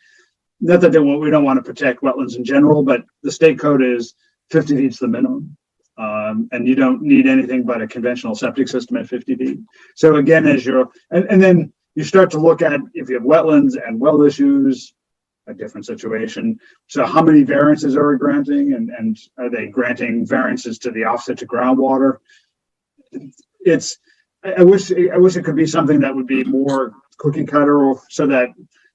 Not that we don't want to protect wetlands in general, but the state code is 50 feet is the minimum. And you don't need anything but a conventional septic system at 50 feet. So again, and then you start to look at, if you have wetlands and well issues, a different situation. So how many variances are we granting, and are they granting variances to the offset to groundwater? I wish it could be something that would be more cookie cutter, so that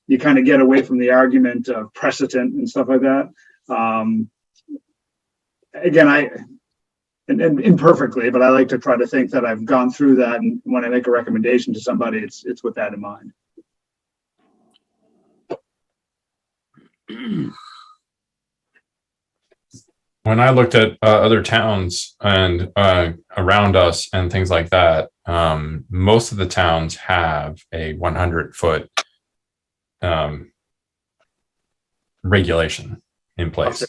you kind of get away from the argument of precedent and stuff like that. Again, and imperfectly, but I like to try to think that I've gone through that. And when I make a recommendation to somebody, it's with that in mind. When I looked at other towns and around us and things like that, most of the towns have a 100-foot regulation in place.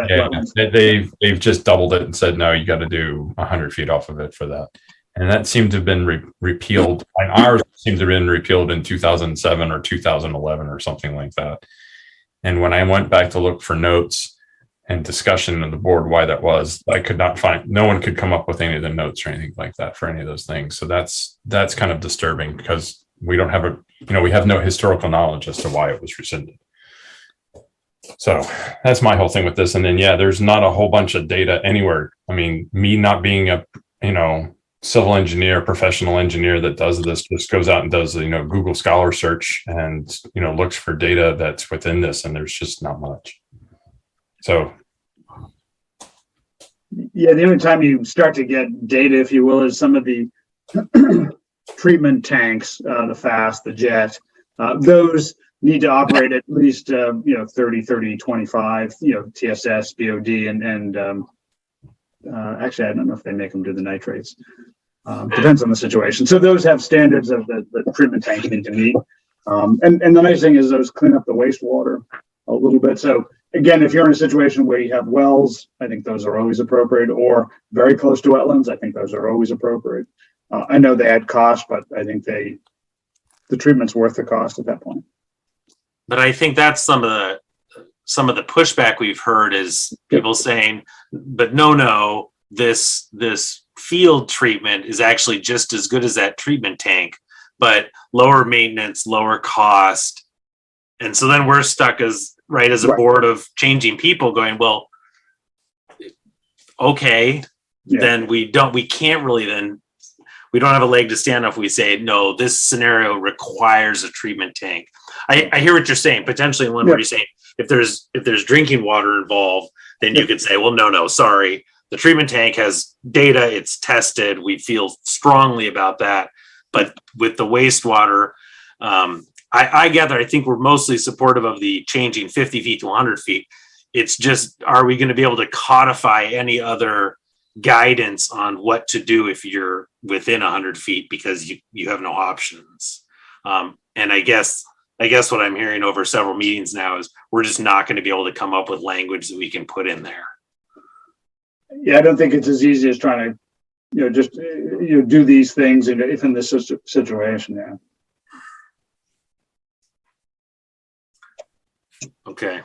Yeah, they've just doubled it and said, no, you got to do 100 feet off of it for that. And that seemed to have been repealed. And ours seemed to have been repealed in 2007 or 2011 or something like that. And when I went back to look for notes and discussion of the board why that was, I could not find, no one could come up with any of the notes or anything like that for any of those things. So that's kind of disturbing because we don't have we have no historical knowledge as to why it was rescinded. So that's my whole thing with this. And then, yeah, there's not a whole bunch of data anywhere. I mean, me not being a, civil engineer, professional engineer that does this, just goes out and does, Google Scholar search and, looks for data that's within this. And there's just not much. So, yeah, the only time you start to get data, if you will, is some of the treatment tanks, the FAST, the JET. Those need to operate at least 30, 25, TSS, BOD, and actually, I don't know if they make them do the nitrates. Depends on the situation. So those have standards of the treatment tank need to meet. And the nice thing is those clean up the wastewater a little bit. So again, if you're in a situation where you have wells, I think those are always appropriate, or very close to wetlands, I think those are always appropriate. I know they add cost, but I think the treatment's worth the cost at that point. But I think that's some of the pushback we've heard is people saying, but no, this field treatment is actually just as good as that treatment tank, but lower maintenance, lower cost. And so then we're stuck as a board of changing people going, well, okay, then we don't have a leg to stand on if we say, no, this scenario requires a treatment tank. I hear what you're saying. Potentially one where you're saying if there's drinking water involved, then you could say, well, no, sorry. The treatment tank has data, it's tested. We feel strongly about that. But with the wastewater, I gather, I think we're mostly supportive of the changing 50 feet to 100 feet. It's just, are we going to be able to codify any other guidance on what to do if you're within 100 feet because you have no options? And I guess what I'm hearing over several meetings now is we're just not going to be able to come up with language that we can put in there. Yeah, I don't think it's as easy as trying to, just do these things if in this situation. Yeah. Okay.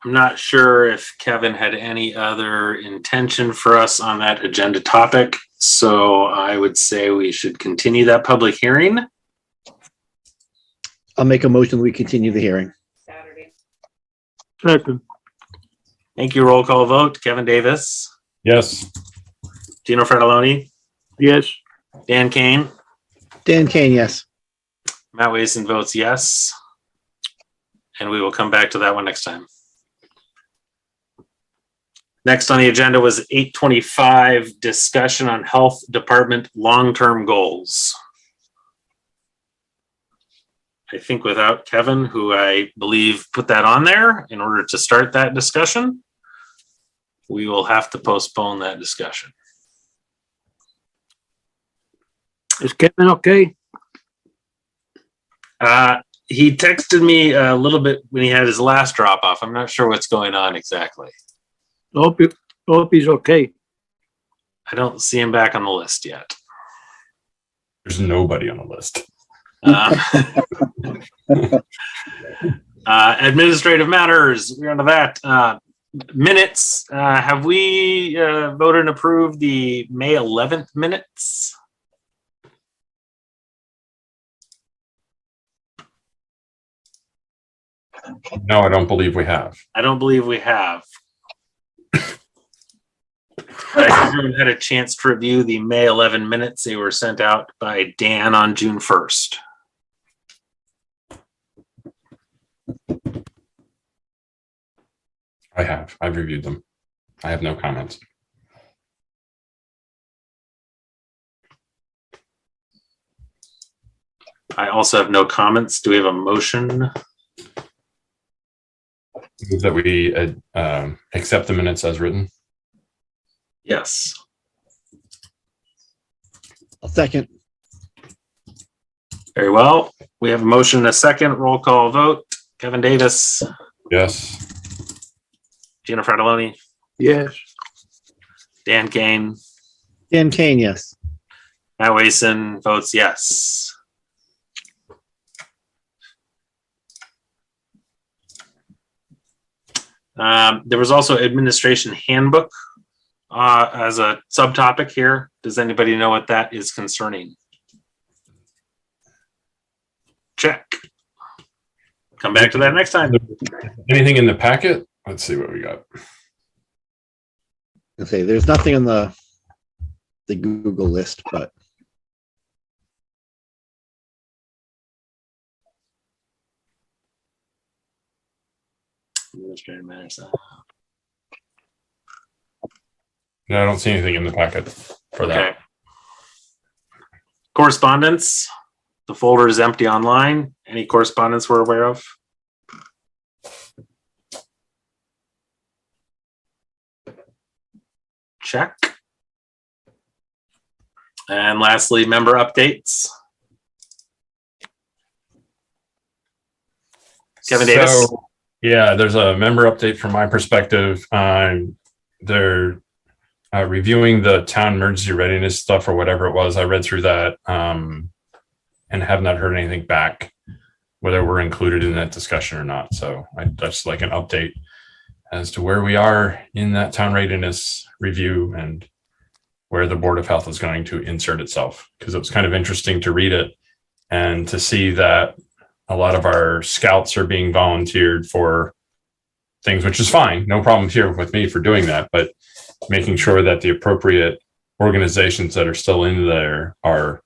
I'm not sure if Kevin had any other intention for us on that agenda topic, so I would say we should continue that public hearing. I'll make a motion. We continue the hearing. Second. Thank you. Roll call vote. Kevin Davis. yes. Gino Fratelloni. Yes. Dan Kane. Dan Kane, yes. Matt Wason votes yes. And we will come back to that one next time. Next on the agenda was 825, discussion on health department long-term goals. I think without Kevin, who I believe put that on there in order to start that discussion, we will have to postpone that discussion. Is Kevin okay? He texted me a little bit when he had his last drop off. I'm not sure what's going on exactly. Hope he's okay. I don't see him back on the list yet. There's nobody on the list. Administrative matters. We're on to that. Minutes. Have we voted and approved the May 11th minutes? No, I don't believe we have. I don't believe we have. Everyone had a chance to review the May 11 minutes. They were sent out by Dan on June 1st. I have. I've reviewed them. I have no comments. I also have no comments. Do we have a motion? Move that we accept the minutes as written. Yes. I'll second. Very well. We have a motion and a second. Roll call vote. Kevin Davis, Yes. Gina Fratelloni, Yes. Dan Kane, Dan Kane, yes. Matt Wason votes yes. There was also administration handbook as a subtopic here. Does anybody know what that is concerning? Check. Come back to that next time. Anything in the packet? Let's see what we got. I'll say there's nothing on the Google list, but Administrative matters. No, I don't see anything in the packet for that. Okay. Correspondence. The folder is empty online. Any correspondence we're aware of? Check. And lastly, member updates. Kevin Davis. So, yeah, there's a member update from my perspective. They're reviewing the town emergency readiness stuff or whatever it was. I read through that and have not heard anything back, whether we're included in that discussion or not. So that's like an update as to where we are in that town readiness review and where the Board of Health is going to insert itself. Because it was kind of interesting to read it and to see that a lot of our scouts are being volunteered for things, which is fine. No problem here with me for doing that, but making sure that the appropriate organizations that are still in there are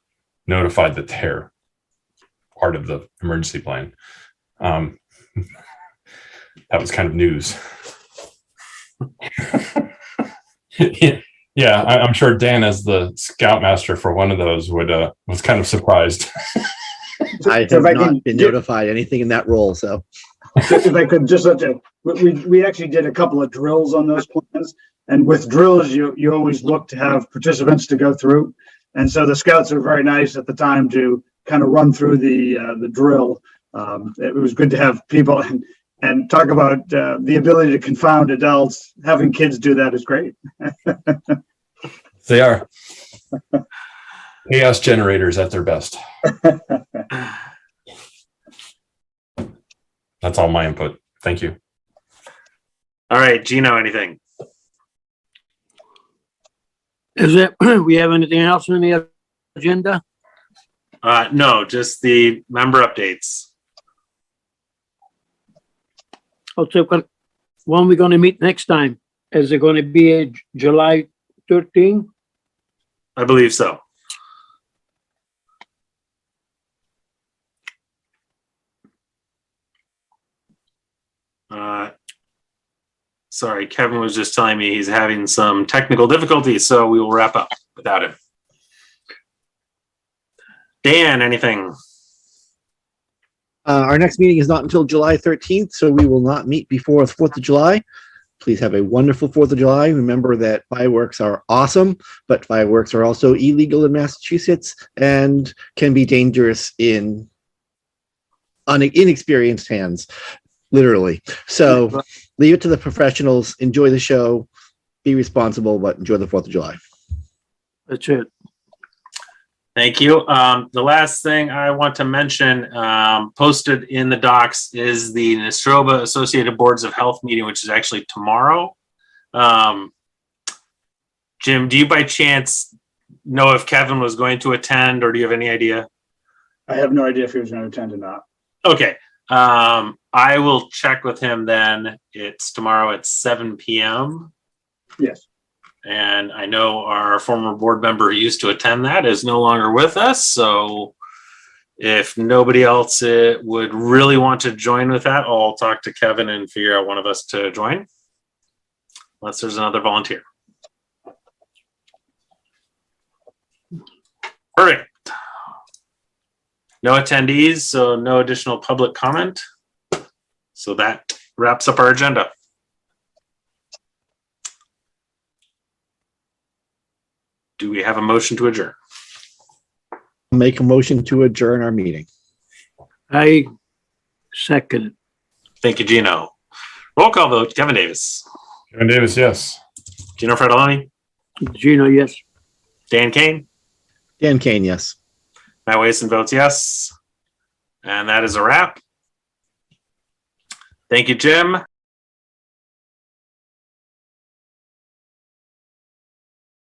notified that they're part of the emergency plan. That was kind of news. Yeah, I'm sure Dan, as the scoutmaster for one of those, was kind of surprised. I have not been notified anything in that role. So if I could just, we actually did a couple of drills on those plans, and with drills, you always look to have participants to go through. And so the scouts are very nice at the time to kind of run through the drill. It was good to have people and talk about the ability to confound adults. Having kids do that is great. They are chaos generators at their best. That's all my input. Thank you. All right, Gino, anything? Is it, we have anything else on the agenda? No, just the member updates. Also, when are we going to meet next time? Is it going to be July 13? I believe so. Sorry, Kevin was just telling me he's having some technical difficulties, so we will wrap up without him. Dan, anything? our next meeting is not until July 13th, so we will not meet before the 4th of July. Please have a wonderful 4th of July. Remember that fireworks are awesome, but fireworks are also illegal in Massachusetts and can be dangerous in inexperienced hands, literally. So leave it to the professionals. Enjoy the show. Be responsible, but enjoy the 4th of July. That's it. Thank you. The last thing I want to mention, posted in the docs, is the Nestroba Associated Boards of Health meeting, which is actually tomorrow. Jim, do you by chance know if Kevin was going to attend, or do you have any idea? I have no idea if he was going to attend or not. Okay. I will check with him then. It's tomorrow at 7 p.m. Yes. And I know our former board member who used to attend that is no longer with us. So if nobody else would really want to join with that, I'll talk to Kevin and figure out one of us to join. unless there's another volunteer. Perfect. No attendees, so no additional public comment. So that wraps up our agenda. Do we have a motion to adjourn? Make a motion to adjourn our meeting. I second it. Thank you, Gino. Roll call vote, Kevin Davis. Kevin Davis, yes. Gino Fredoloni. Gino, yes. Dan Kane. Dan Kane, yes. Matt Wason votes yes. And that is a wrap. Thank you, Jim.